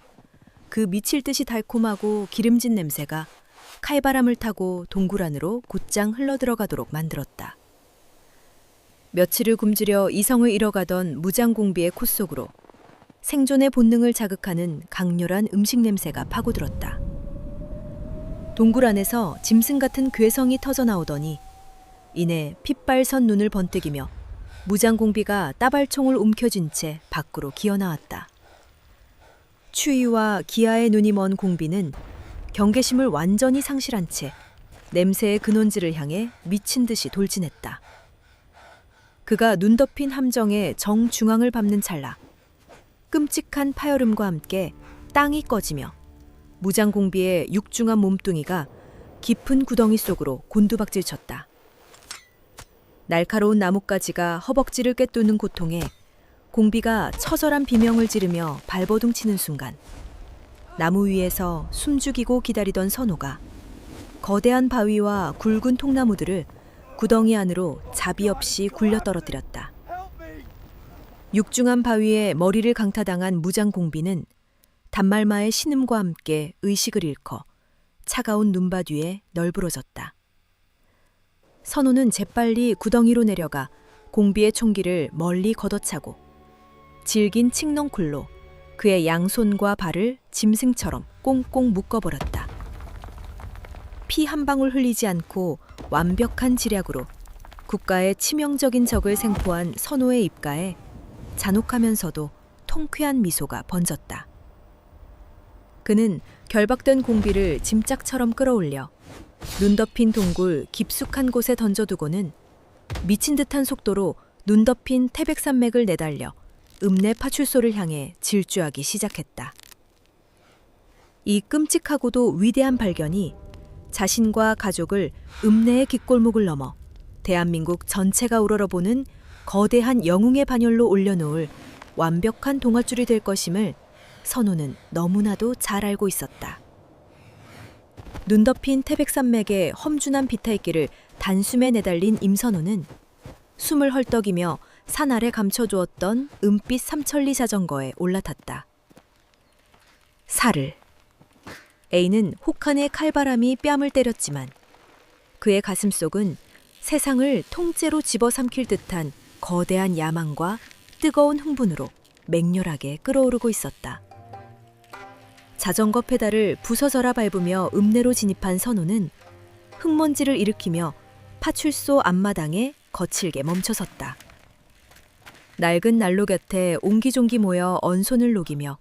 그 미칠 듯이 달콤하고 기름진 냄새가 칼바람을 타고 동굴 안으로 곧장 흘러들어가도록 만들었다. 며칠을 굶주려 이성을 잃어가던 무장공비의 콧 속으로 생존의 본능을 자극하는 강렬한 음식 냄새가 파고들었다. 동굴 안에서 짐승 같은 괴성이 터져나오더니 이내 핏발선 눈을 번뜩이며 무장공비가 따발총을 움켜쥔 채 밖으로 기어나왔다. 추위와 기아의 눈이 먼 공비는 경계심을 완전히 상실한 채 냄새의 근원지를 향해 미친 듯이 돌진했다. 그가 눈 덮인 함정의 정중앙을 밟는 찰나 끔찍한 파열음과 함께 땅이 꺼지며 무장공비의 육중한 몸뚱이가 깊은 구덩이 속으로 곤두박질 쳤다. 날카로운 나뭇가지가 허벅지를 꿰뚫는 고통에 공비가 처절한 비명을 지르며 발버둥치는 순간 나무 위에서 숨죽이고 기다리던 선호가 거대한 바위와 굵은 통나무들을 구덩이 안으로 자비 없이 굴려 떨어뜨렸다. 육중한 바위에 머리를 강타당한 무장공비는 단말마의 신음과 함께 의식을 잃고 차가운 눈밭 위에 널브러졌다. 선호는 재빨리 구덩이로 내려가 공비의 총기를 멀리 걷어차고 질긴 칡넝쿨로 그의 양손과 발을 짐승처럼 꽁꽁 묶어버렸다. 피 한 방울 흘리지 않고 완벽한 지략으로 국가의 치명적인 적을 생포한 선호의 입가에 잔혹하면서도 통쾌한 미소가 번졌다. 그는 결박된 공비를 짐짝처럼 끌어올려 눈 덮인 동굴 깊숙한 곳에 던져두고는 미친 듯한 속도로 눈 덮인 태백산맥을 내달려 읍내 파출소를 향해 질주하기 시작했다. 이 끔찍하고도 위대한 발견이 자신과 가족을 읍내의 깃골목을 넘어 대한민국 전체가 우러러보는 거대한 영웅의 반열로 올려놓을 완벽한 동아줄이 될 것임을 선호는 너무나도 잘 알고 있었다. 눈 덮인 태백산맥의 험준한 비탈길을 단숨에 내달린 임선호는 숨을 헐떡이며 산 아래 감춰두었던 은빛 삼천리 자전거에 올라탔다. 사를. A는 혹한의 칼바람이 뺨을 때렸지만 그의 가슴속은 세상을 통째로 집어삼킬 듯한 거대한 야망과 뜨거운 흥분으로 맹렬하게 끓어오르고 있었다. 자전거 페달을 부서져라 밟으며 읍내로 진입한 선호는 흙먼지를 일으키며 파출소 앞마당에 거칠게 멈춰섰다. 낡은 난로 곁에 옹기종기 모여 언손을 녹이며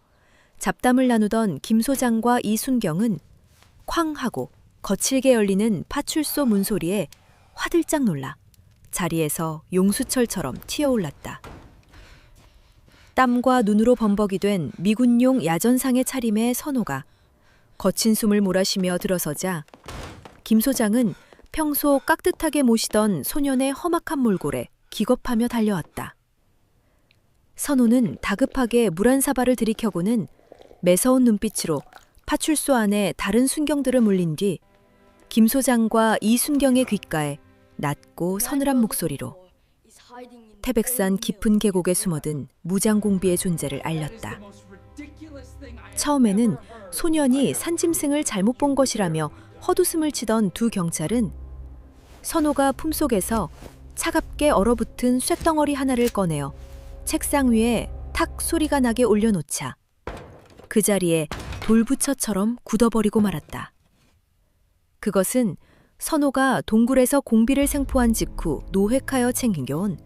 잡담을 나누던 김 소장과 이순경은 쾅 하고 거칠게 열리는 파출소 문소리에 화들짝 놀라 자리에서 용수철처럼 튀어올랐다. 땀과 눈으로 범벅이 된 미군용 야전상의 차림의 선호가 거친 숨을 몰아쉬며 들어서자 김 소장은 평소 깍듯하게 모시던 소년의 험악한 몰골에 기겁하며 달려왔다. 선호는 다급하게 물 한 사발을 들이켜고는 매서운 눈빛으로 파출소 안에 다른 순경들을 물린 뒤 김 소장과 이순경의 귓가에 낮고 서늘한 목소리로 태백산 깊은 계곡에 숨어든 무장공비의 존재를 알렸다. 처음에는 소년이 산짐승을 잘못 본 것이라며 헛웃음을 치던 두 경찰은 선호가 품속에서 차갑게 얼어붙은 쇳덩어리 하나를 꺼내어 책상 위에 탁 소리가 나게 올려놓자 그 자리에 돌부처처럼 굳어버리고 말았다. 그것은 선호가 동굴에서 공비를 생포한 직후 노획하여 챙겨온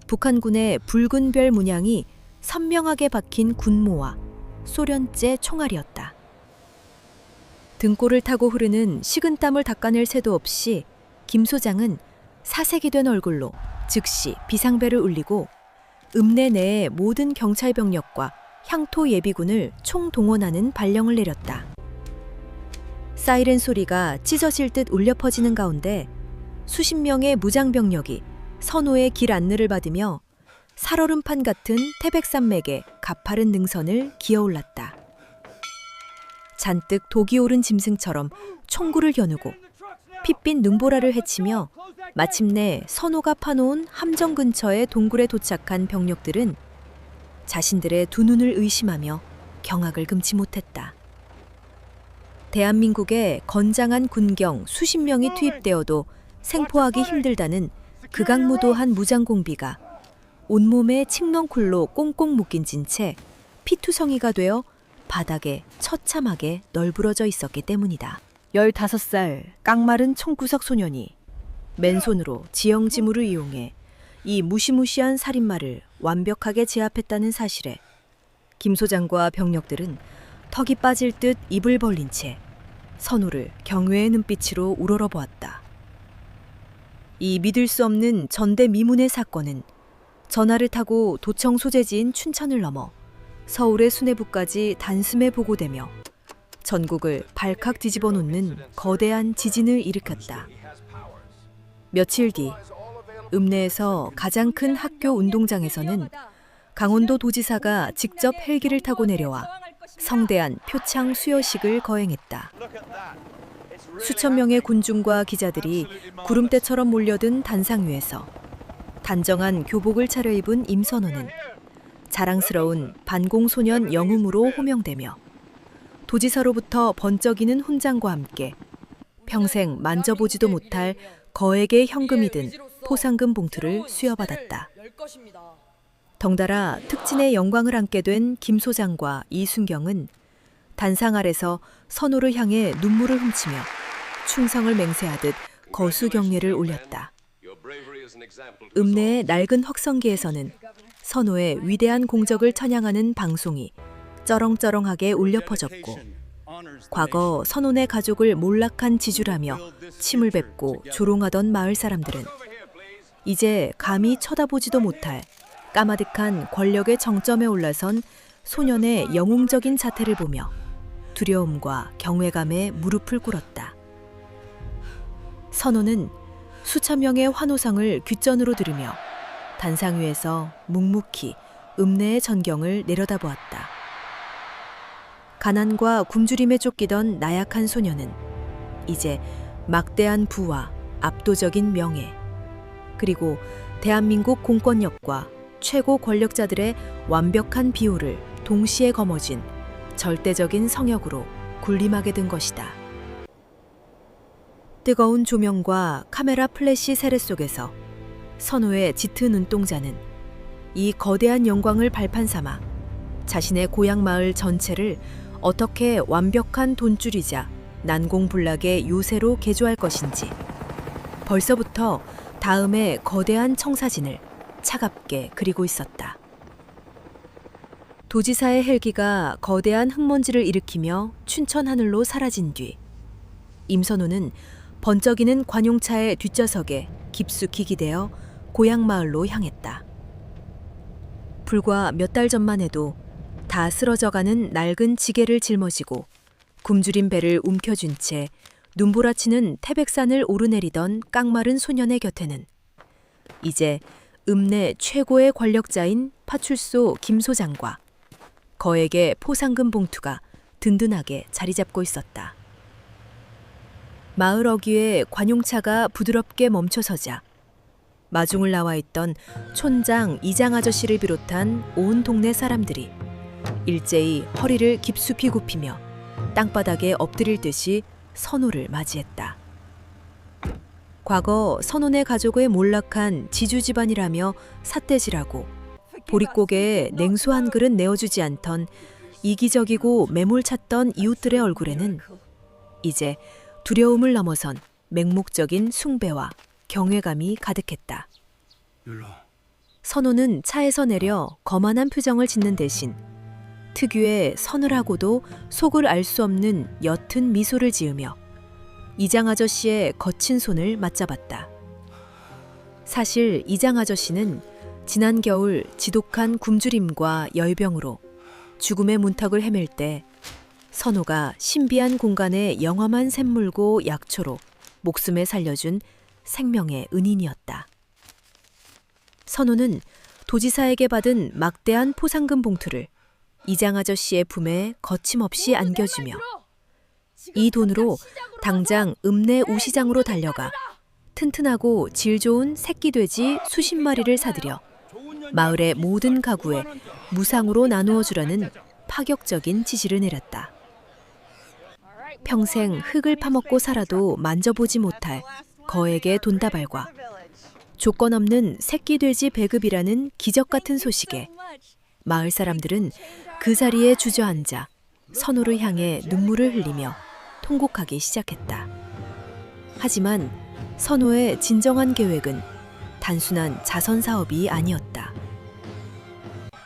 북한군의 붉은 별 문양이 선명하게 박힌 군모와 소련제 총알이었다. 등골을 타고 흐르는 식은땀을 닦아낼 새도 없이 김 소장은 사색이 된 얼굴로 즉시 비상벨을 울리고 읍내 내의 모든 경찰 병력과 향토 예비군을 총동원하는 발령을 내렸다. 사이렌 소리가 찢어질 듯 울려 퍼지는 가운데 수십 명의 무장병력이 선호의 길 안내를 받으며 살얼음판 같은 태백산맥의 가파른 능선을 기어올랐다. 잔뜩 독이 오른 짐승처럼 총구를 겨누고 핏빛 능보라를 헤치며 마침내 선호가 파놓은 함정 근처의 동굴에 도착한 병력들은 자신들의 두 눈을 의심하며 경악을 금치 못했다. 대한민국의 건장한 군경 수십 명이 투입되어도 생포하기 힘들다는 극악무도한 무장공비가 온몸에 칡넝쿨로 꽁꽁 묶인 채 피투성이가 되어 바닥에 처참하게 널브러져 있었기 때문이다. 15살 깡마른 총구석 소년이 맨손으로 지형지물을 이용해 이 무시무시한 살인마를 완벽하게 제압했다는 사실에 김 소장과 병력들은 턱이 빠질 듯 입을 벌린 채 선호를 경외의 눈빛으로 우러러보았다. 이 믿을 수 없는 전대미문의 사건은 전하를 타고 도청 소재지인 춘천을 넘어 서울의 수뇌부까지 단숨에 보고되며 전국을 발칵 뒤집어 놓는 거대한 지진을 일으켰다. 며칠 뒤 읍내에서 가장 큰 학교 운동장에서는 강원도 도지사가 직접 헬기를 타고 내려와 성대한 표창 수여식을 거행했다. 수천 명의 군중과 기자들이 구름대처럼 몰려든 단상 위에서 단정한 교복을 차려입은 임선호는 자랑스러운 반공소년 영웅으로 호명되며 도지사로부터 번쩍이는 훈장과 함께 평생 만져보지도 못할 거액의 현금이 든 포상금 봉투를 수여받았다. 덩달아 특진의 영광을 안게 된 김 소장과 이순경은 단상 아래서 선호를 향해 눈물을 훔치며 충성을 맹세하듯 거수 경례를 올렸다. 읍내의 낡은 확성기에서는 선호의 위대한 공적을 찬양하는 방송이 쩌렁쩌렁하게 울려 퍼졌고 과거 선원의 가족을 몰락한 지주라며 침을 뱉고 조롱하던 마을 사람들은 이제 감히 쳐다보지도 못할 까마득한 권력의 정점에 올라선 소년의 영웅적인 자태를 보며 두려움과 경외감에 무릎을 꿇었다. 선원은 수천 명의 환호성을 귓전으로 들으며 단상 위에서 묵묵히 읍내의 전경을 내려다보았다. 가난과 굶주림에 쫓기던 나약한 소년은 이제 막대한 부와 압도적인 명예, 그리고 대한민국 공권력과 최고 권력자들의 완벽한 비호를 동시에 거머쥔 절대적인 성역으로 군림하게 된 것이다. 뜨거운 조명과 카메라 플래시 세례 속에서 선호의 짙은 눈동자는 이 거대한 영광을 발판 삼아 자신의 고향 마을 전체를 어떻게 완벽한 돈줄이자 난공불락의 요새로 개조할 것인지 벌써부터 다음의 거대한 청사진을 차갑게 그리고 있었다. 도지사의 헬기가 거대한 흙먼지를 일으키며 춘천 하늘로 사라진 뒤 임선호는 번쩍이는 관용차의 뒷좌석에 깊숙이 기대어 고향 마을로 향했다. 불과 몇 달 전만 해도 다 쓰러져가는 낡은 지게를 짊어지고 굶주린 배를 움켜쥔 채 눈보라치는 태백산을 오르내리던 깡마른 소년의 곁에는 이제 읍내 최고의 권력자인 파출소 김 소장과 거액의 포상금 봉투가 든든하게 자리 잡고 있었다. 마을 어귀에 관용차가 부드럽게 멈춰서자 마중을 나와 있던 촌장 이장 아저씨를 비롯한 온 동네 사람들이 일제히 허리를 깊숙이 굽히며 땅바닥에 엎드릴 듯이 선호를 맞이했다. 과거 선원의 가족의 몰락한 지주 집안이라며 삿대질하고 보릿고개에 냉수 한 그릇 내어주지 않던 이기적이고 매몰찼던 이웃들의 얼굴에는 이제 두려움을 넘어선 맹목적인 숭배와 경외감이 가득했다. 선호는 차에서 내려 거만한 표정을 짓는 대신 특유의 서늘하고도 속을 알 수 없는 옅은 미소를 지으며 이장 아저씨의 거친 손을 맞잡았다. 사실 이장 아저씨는 지난 겨울 지독한 굶주림과 열병으로 죽음의 문턱을 헤맬 때 선호가 신비한 공간에 영험한 샘물고 약초로 목숨에 살려준 생명의 은인이었다. 선호는 도지사에게 받은 막대한 포상금 봉투를 이장 아저씨의 품에 거침없이 안겨주며 이 돈으로 당장 읍내 우시장으로 달려가 튼튼하고 질 좋은 새끼 돼지 수십 마리를 사들여 마을의 모든 가구에 무상으로 나누어 주라는 파격적인 지시를 내렸다. 평생 흙을 파먹고 살아도 만져보지 못할 거액의 돈다발과 조건 없는 새끼 돼지 배급이라는 기적 같은 소식에 마을 사람들은 그 자리에 주저앉아 선호를 향해 눈물을 흘리며 통곡하기 시작했다. 하지만 선호의 진정한 계획은 단순한 자선 사업이 아니었다.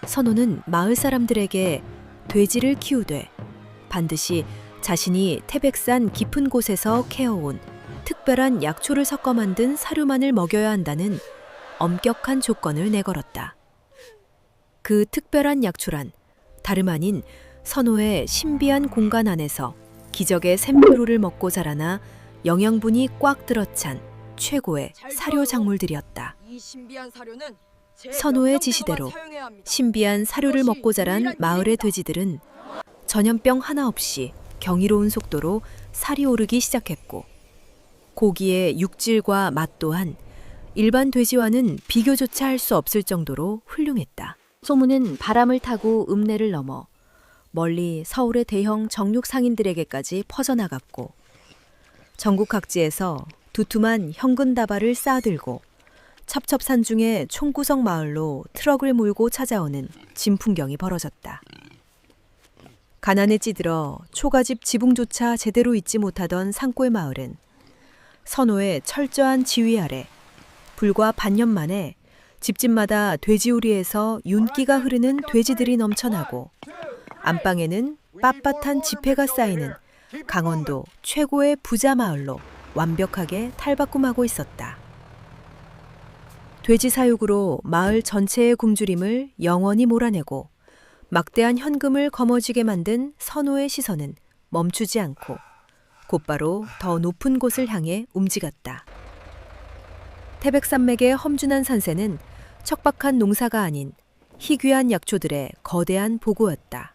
선호는 마을 사람들에게 돼지를 키우되 반드시 자신이 태백산 깊은 곳에서 캐어온 특별한 약초를 섞어 만든 사료만을 먹여야 한다는 엄격한 조건을 내걸었다. 그 특별한 약초란 다름 아닌 선호의 신비한 공간 안에서 기적의 샘표를 먹고 자라나 영양분이 꽉 들어찬 최고의 사료 작물들이었다. 선호의 지시대로 신비한 사료를 먹고 자란 마을의 돼지들은 전염병 하나 없이 경이로운 속도로 살이 오르기 시작했고 고기의 육질과 맛 또한 일반 돼지와는 비교조차 할 수 없을 정도로 훌륭했다. 소문은 바람을 타고 읍내를 넘어 멀리 서울의 대형 정육 상인들에게까지 퍼져나갔고 전국 각지에서 두툼한 현금 다발을 쌓아들고 첩첩산중의 총구석 마을로 트럭을 몰고 찾아오는 진풍경이 벌어졌다. 가난에 찌들어 초가집 지붕조차 제대로 잇지 못하던 산골 마을은 선호의 철저한 지휘 아래 불과 반년 만에 집집마다 돼지우리에서 윤기가 흐르는 돼지들이 넘쳐나고 안방에는 빳빳한 지폐가 쌓이는 강원도 최고의 부자 마을로 완벽하게 탈바꿈하고 있었다. 돼지 사육으로 마을 전체의 굶주림을 영원히 몰아내고 막대한 현금을 거머쥐게 만든 선호의 시선은 멈추지 않고 곧바로 더 높은 곳을 향해 움직였다. 태백산맥의 험준한 산세는 척박한 농사가 아닌 희귀한 약초들의 거대한 보고였다.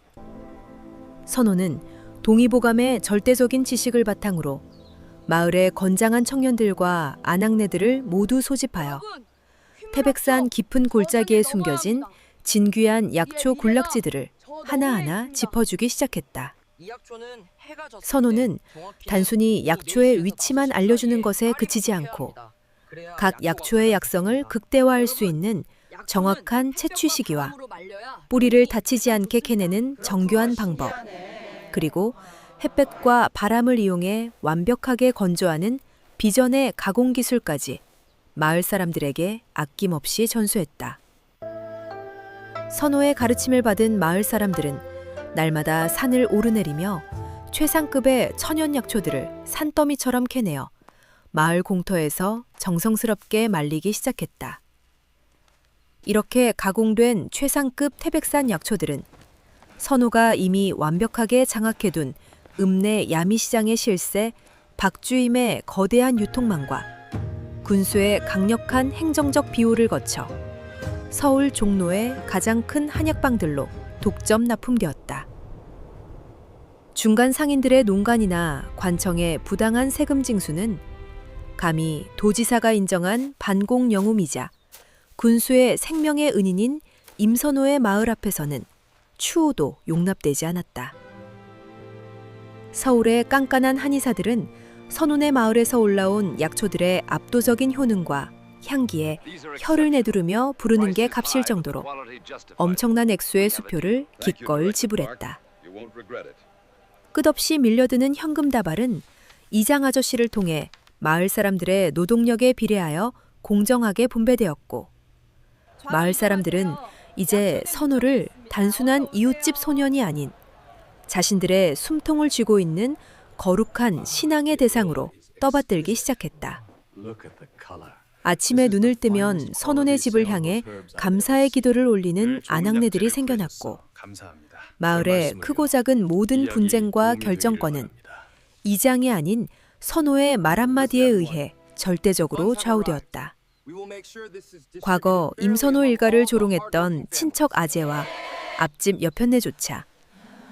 선호는 동의보감의 절대적인 지식을 바탕으로 마을의 건장한 청년들과 아낙네들을 모두 소집하여 태백산 깊은 골짜기에 숨겨진 진귀한 약초 군락지들을 하나하나 짚어주기 시작했다. 선호는 단순히 약초의 위치만 알려주는 것에 그치지 않고 각 약초의 약성을 극대화할 수 있는 정확한 채취 시기와 뿌리를 다치지 않게 캐내는 정교한 방법, 그리고 햇볕과 바람을 이용해 완벽하게 건조하는 비전의 가공 기술까지 마을 사람들에게 아낌없이 전수했다. 선호의 가르침을 받은 마을 사람들은 날마다 산을 오르내리며 최상급의 천연 약초들을 산더미처럼 캐내어 마을 공터에서 정성스럽게 말리기 시작했다. 이렇게 가공된 최상급 태백산 약초들은 선호가 이미 완벽하게 장악해둔 읍내 야미시장의 실세 박주임의 거대한 유통망과 군수의 강력한 행정적 비호를 거쳐 서울 종로의 가장 큰 한약방들로 독점 납품되었다. 중간 상인들의 농간이나 관청의 부당한 세금 징수는 감히 도지사가 인정한 반공 영웅이자 군수의 생명의 은인인 임선호의 마을 앞에서는 추호도 용납되지 않았다. 서울의 깐깐한 한의사들은 선원의 마을에서 올라온 약초들의 압도적인 효능과 향기에 혀를 내두르며 부르는 게 값일 정도로 엄청난 액수의 수표를 기꺼이 지불했다. 끝없이 밀려드는 현금 다발은 이장 아저씨를 통해 마을 사람들의 노동력에 비례하여 공정하게 분배되었고, 마을 사람들은 이제 선호를 단순한 이웃집 소년이 아닌 자신들의 숨통을 쥐고 있는 거룩한 신앙의 대상으로 떠받들기 시작했다. 아침에 눈을 뜨면 선원의 집을 향해 감사의 기도를 올리는 아낙네들이 생겨났고, 마을의 크고 작은 모든 분쟁과 결정권은 이장이 아닌 선호의 말 한마디에 의해 절대적으로 좌우되었다. 과거 임선호 일가를 조롱했던 친척 아재와 앞집 여편네조차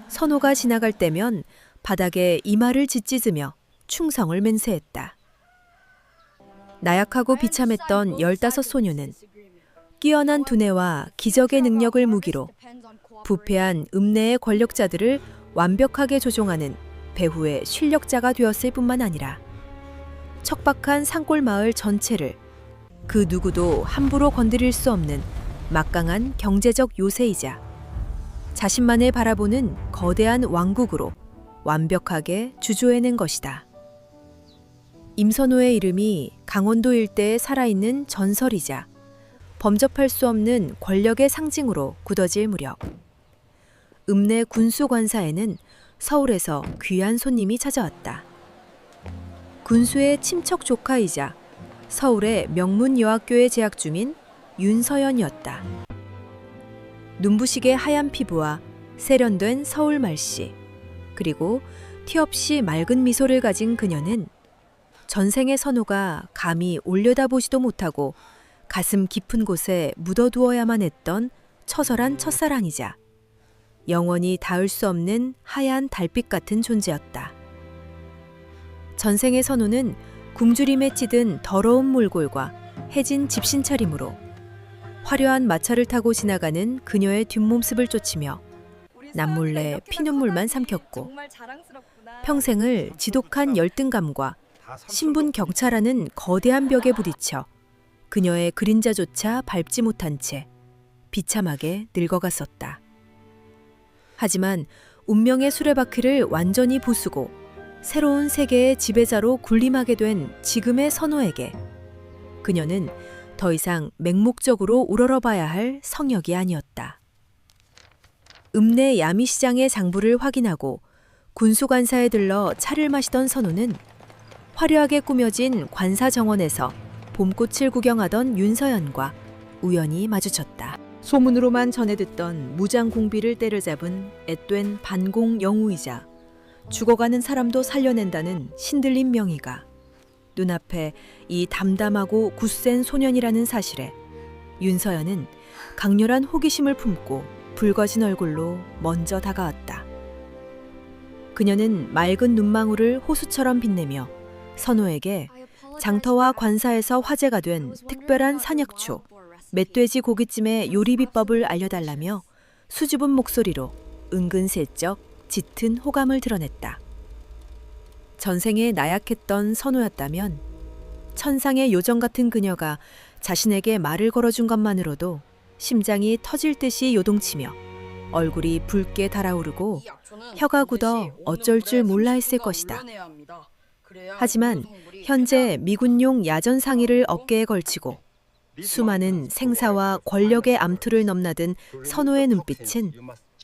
선호가 지나갈 때면 바닥에 이마를 짓짖으며 충성을 맹세했다. 나약하고 비참했던 15소녀는 뛰어난 두뇌와 기적의 능력을 무기로 부패한 읍내의 권력자들을 완벽하게 조종하는 배후의 실력자가 되었을 뿐만 아니라 척박한 산골 마을 전체를 그 누구도 함부로 건드릴 수 없는 막강한 경제적 요새이자 자신만을 바라보는 거대한 왕국으로 완벽하게 주조해낸 것이다. 임선호의 이름이 강원도 일대에 살아있는 전설이자 범접할 수 없는 권력의 상징으로 굳어질 무렵, 읍내 군수관사에는 서울에서 귀한 손님이 찾아왔다. 군수의 친척 조카이자 서울의 명문 여학교에 재학 중인 윤서연이었다. 눈부시게 하얀 피부와 세련된 서울 말씨, 그리고 티 없이 맑은 미소를 가진 그녀는 전생의 선호가 감히 올려다보지도 못하고 가슴 깊은 곳에 묻어두어야만 했던 처절한 첫사랑이자 영원히 닿을 수 없는 하얀 달빛 같은 존재였다. 전생의 선호는 굶주림에 찌든 더러운 몰골과 해진 집신차림으로 화려한 마차를 타고 지나가는 그녀의 뒷모습을 쫓으며 남몰래 피눈물만 삼켰고, 평생을 지독한 열등감과 신분 격차라는 거대한 벽에 부딪혀 그녀의 그림자조차 밟지 못한 채 비참하게 늙어갔었다. 하지만 운명의 수레바퀴를 완전히 부수고 새로운 세계의 지배자로 군림하게 된 지금의 선호에게 그녀는 더 이상 맹목적으로 우러러봐야 할 성역이 아니었다. 읍내 야미시장의 장부를 확인하고 군수관사에 들러 차를 마시던 선우는 화려하게 꾸며진 관사 정원에서 봄꽃을 구경하던 윤서연과 우연히 마주쳤다. 소문으로만 전해 듣던 무장 공비를 때려잡은 앳된 반공 영우이자 죽어가는 사람도 살려낸다는 신들린 명의가 눈앞에 이 담담하고 굳센 소년이라는 사실에 윤서연은 강렬한 호기심을 품고 붉어진 얼굴로 먼저 다가왔다. 그녀는 맑은 눈망울을 호수처럼 빛내며 선호에게 장터와 관사에서 화제가 된 특별한 산약초, 멧돼지 고깃찜의 요리 비법을 알려달라며 수줍은 목소리로 은근슬쩍 짙은 호감을 드러냈다. 전생에 나약했던 선호였다면 천상의 요정 같은 그녀가 자신에게 말을 걸어준 것만으로도 심장이 터질 듯이 요동치며 얼굴이 붉게 달아오르고 혀가 굳어 어쩔 줄 몰라 했을 것이다. 하지만 현재 미군용 야전 상의를 어깨에 걸치고 수많은 생사와 권력의 암투를 넘나든 선호의 눈빛은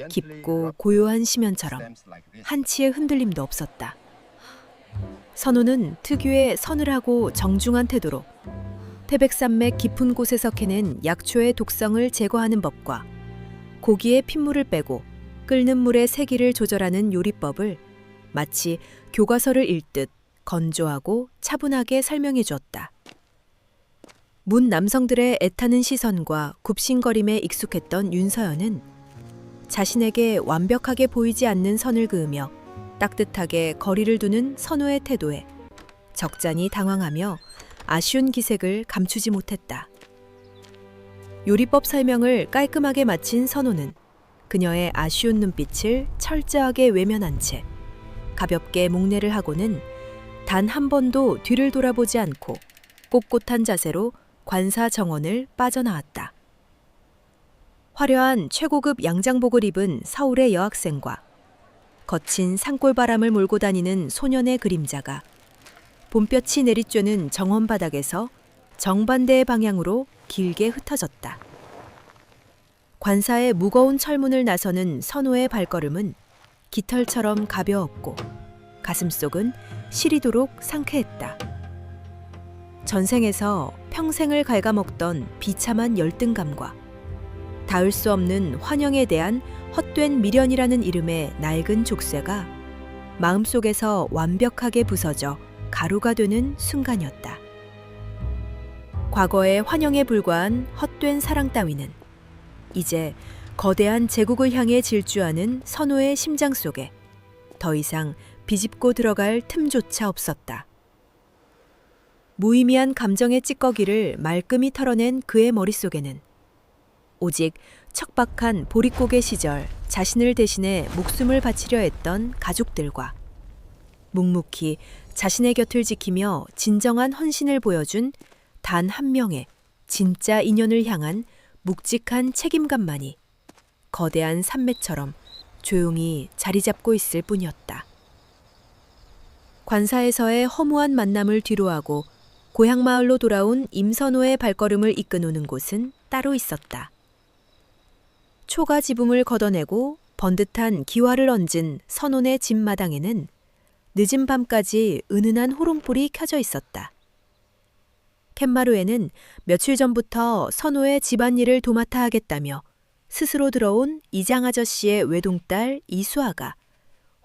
깊고 고요한 심연처럼 한치의 흔들림도 없었다. 선호는 특유의 서늘하고 정중한 태도로 태백산맥 깊은 곳에서 캐낸 약초의 독성을 제거하는 법과 고기의 핏물을 빼고 끓는 물의 세기를 조절하는 요리법을 마치 교과서를 읽듯 건조하고 차분하게 설명해 주었다. 문 남성들의 애타는 시선과 굽신거림에 익숙했던 윤서연은 자신에게 완벽하게 보이지 않는 선을 그으며 따뜻하게 거리를 두는 선호의 태도에 적잖이 당황하며 아쉬운 기색을 감추지 못했다. 요리법 설명을 깔끔하게 마친 선호는 그녀의 아쉬운 눈빛을 철저하게 외면한 채 가볍게 목례를 하고는 단 한 번도 뒤를 돌아보지 않고 꼿꼿한 자세로 관사 정원을 빠져나왔다. 화려한 최고급 양장복을 입은 서울의 여학생과 거친 산골바람을 몰고 다니는 소년의 그림자가 봄볕이 내리쬐는 정원 바닥에서 정반대의 방향으로 길게 흩어졌다. 관사의 무거운 철문을 나서는 선호의 발걸음은 깃털처럼 가벼웠고 가슴속은 시리도록 상쾌했다. 전생에서 평생을 갉아먹던 비참한 열등감과 닿을 수 없는 환영에 대한 헛된 미련이라는 이름의 낡은 족쇄가 마음속에서 완벽하게 부서져 가루가 되는 순간이었다. 과거의 환영에 불과한 헛된 사랑 따위는 이제 거대한 제국을 향해 질주하는 선호의 심장 속에 더 이상 비집고 들어갈 틈조차 없었다. 무의미한 감정의 찌꺼기를 말끔히 털어낸 그의 머릿속에는 오직 척박한 보릿고개 시절 자신을 대신해 목숨을 바치려 했던 가족들과 묵묵히 자신의 곁을 지키며 진정한 헌신을 보여준 단 한 명의 진짜 인연을 향한 묵직한 책임감만이 거대한 산맥처럼 조용히 자리 잡고 있을 뿐이었다. 관사에서의 허무한 만남을 뒤로하고 고향 마을로 돌아온 임선호의 발걸음을 이끈오는 곳은 따로 있었다. 초가 지붕을 걷어내고 번듯한 기와를 얹은 선원의 집 마당에는 늦은 밤까지 은은한 호롱불이 켜져 있었다. 캔마루에는 며칠 전부터 선호의 집안일을 도맡아 하겠다며 스스로 들어온 이장 아저씨의 외동딸 이수아가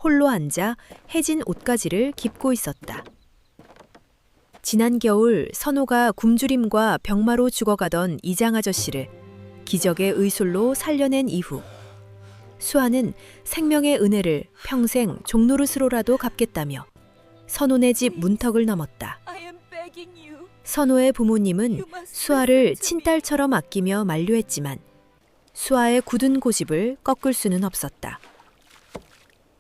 홀로 앉아 해진 옷가지를 깁고 있었다. 지난 겨울 선호가 굶주림과 병마로 죽어가던 이장 아저씨를 기적의 의술로 살려낸 이후 수아는 생명의 은혜를 평생 종노릇으로라도 갚겠다며 선호네 집 문턱을 넘었다. 선호의 부모님은 수아를 친딸처럼 아끼며 만류했지만 수아의 굳은 고집을 꺾을 수는 없었다.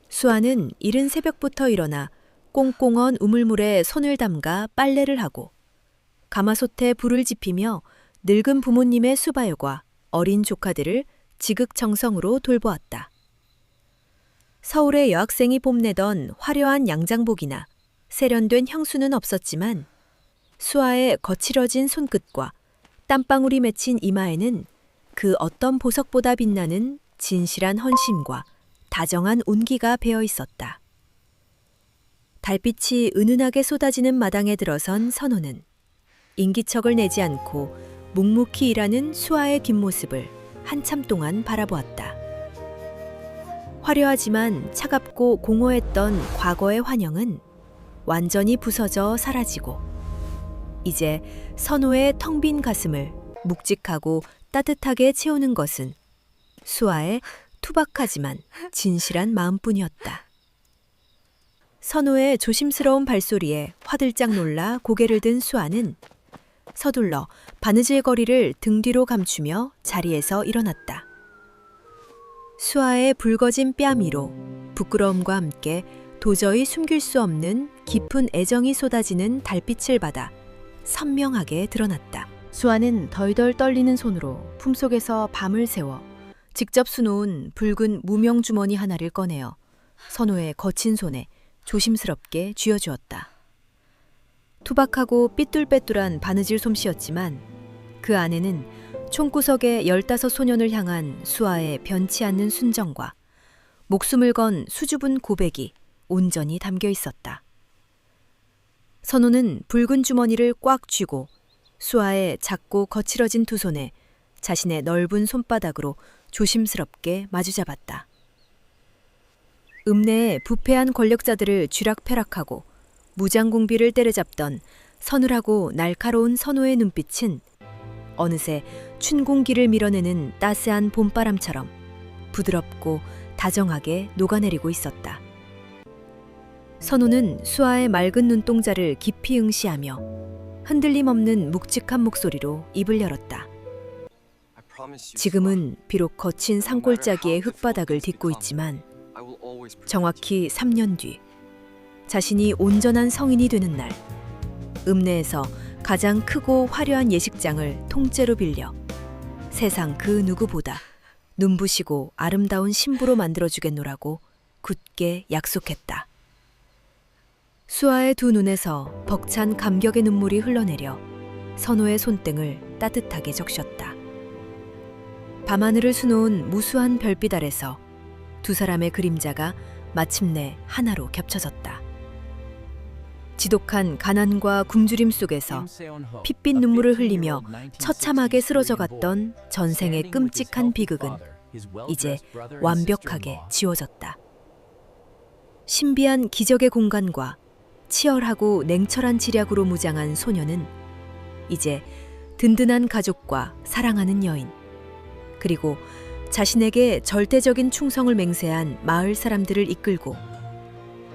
수아는 이른 새벽부터 일어나 꽁꽁언 우물물에 손을 담가 빨래를 하고 가마솥에 불을 지피며 늙은 부모님의 수바요과 어린 조카들을 지극정성으로 돌보았다. 서울의 여학생이 뽐내던 화려한 양장복이나 세련된 향수는 없었지만 수아의 거칠어진 손끝과 땀방울이 맺힌 이마에는 그 어떤 보석보다 빛나는 진실한 헌신과 다정한 온기가 배어 있었다. 달빛이 은은하게 쏟아지는 마당에 들어선 선호는 인기척을 내지 않고 묵묵히 일하는 수아의 뒷모습을 한참 동안 바라보았다. 화려하지만 차갑고 공허했던 과거의 환영은 완전히 부서져 사라지고 이제 선호의 텅 빈 가슴을 묵직하고 따뜻하게 채우는 것은 수아의 투박하지만 진실한 마음뿐이었다. 선호의 조심스러운 발소리에 화들짝 놀라 고개를 든 수아는 서둘러 바느질 거리를 등 뒤로 감추며 자리에서 일어났다. 수아의 붉어진 뺨 위로 부끄러움과 함께 도저히 숨길 수 없는 깊은 애정이 쏟아지는 달빛을 받아 선명하게 드러났다. 수아는 덜덜 떨리는 손으로 품속에서 밤을 새워 직접 수놓은 붉은 무명 주머니 하나를 꺼내어 선호의 거친 손에 조심스럽게 쥐어주었다. 투박하고 삐뚤빼뚤한 바느질 솜씨였지만 그 안에는 총구석의 15소년을 향한 수아의 변치 않는 순정과 목숨을 건 수줍은 고백이 온전히 담겨 있었다. 선호는 붉은 주머니를 꽉 쥐고 수아의 작고 거칠어진 두 손에 자신의 넓은 손바닥으로 조심스럽게 마주잡았다. 읍내의 부패한 권력자들을 쥐락펴락하고 무장공비를 때려잡던 서늘하고 날카로운 선호의 눈빛은 어느새 춘공기를 밀어내는 따스한 봄바람처럼 부드럽고 다정하게 녹아내리고 있었다. 선호는 수아의 맑은 눈동자를 깊이 응시하며 흔들림 없는 묵직한 목소리로 입을 열었다. 지금은 비록 거친 산골짜기의 흙바닥을 딛고 있지만 정확히 3년 뒤 자신이 온전한 성인이 되는 날 읍내에서 가장 크고 화려한 예식장을 통째로 빌려 세상 그 누구보다 눈부시고 아름다운 신부로 만들어주겠노라고 굳게 약속했다. 수아의 두 눈에서 벅찬 감격의 눈물이 흘러내려 선호의 손등을 따뜻하게 적셨다. 밤하늘을 수놓은 무수한 별빛 아래서 두 사람의 그림자가 마침내 하나로 겹쳐졌다. 지독한 가난과 굶주림 속에서 핏빛 눈물을 흘리며 처참하게 쓰러져갔던 전생의 끔찍한 비극은 이제 완벽하게 지워졌다. 신비한 기적의 공간과 치열하고 냉철한 지략으로 무장한 소녀는 이제 든든한 가족과 사랑하는 여인, 그리고 자신에게 절대적인 충성을 맹세한 마을 사람들을 이끌고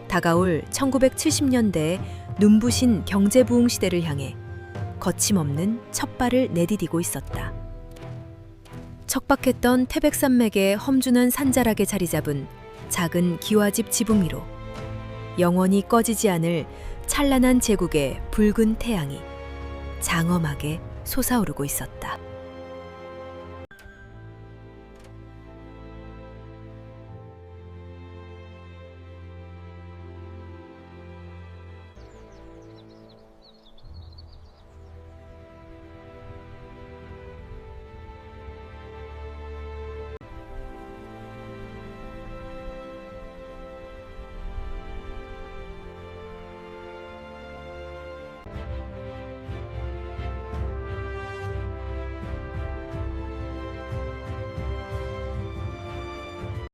다가올 1970년대의 눈부신 경제부흥 시대를 향해 거침없는 첫발을 내디디고 있었다. 척박했던 태백산맥의 험준한 산자락에 자리 잡은 작은 기와집 지붕 위로 영원히 꺼지지 않을 찬란한 제국의 붉은 태양이 장엄하게 솟아오르고 있었다.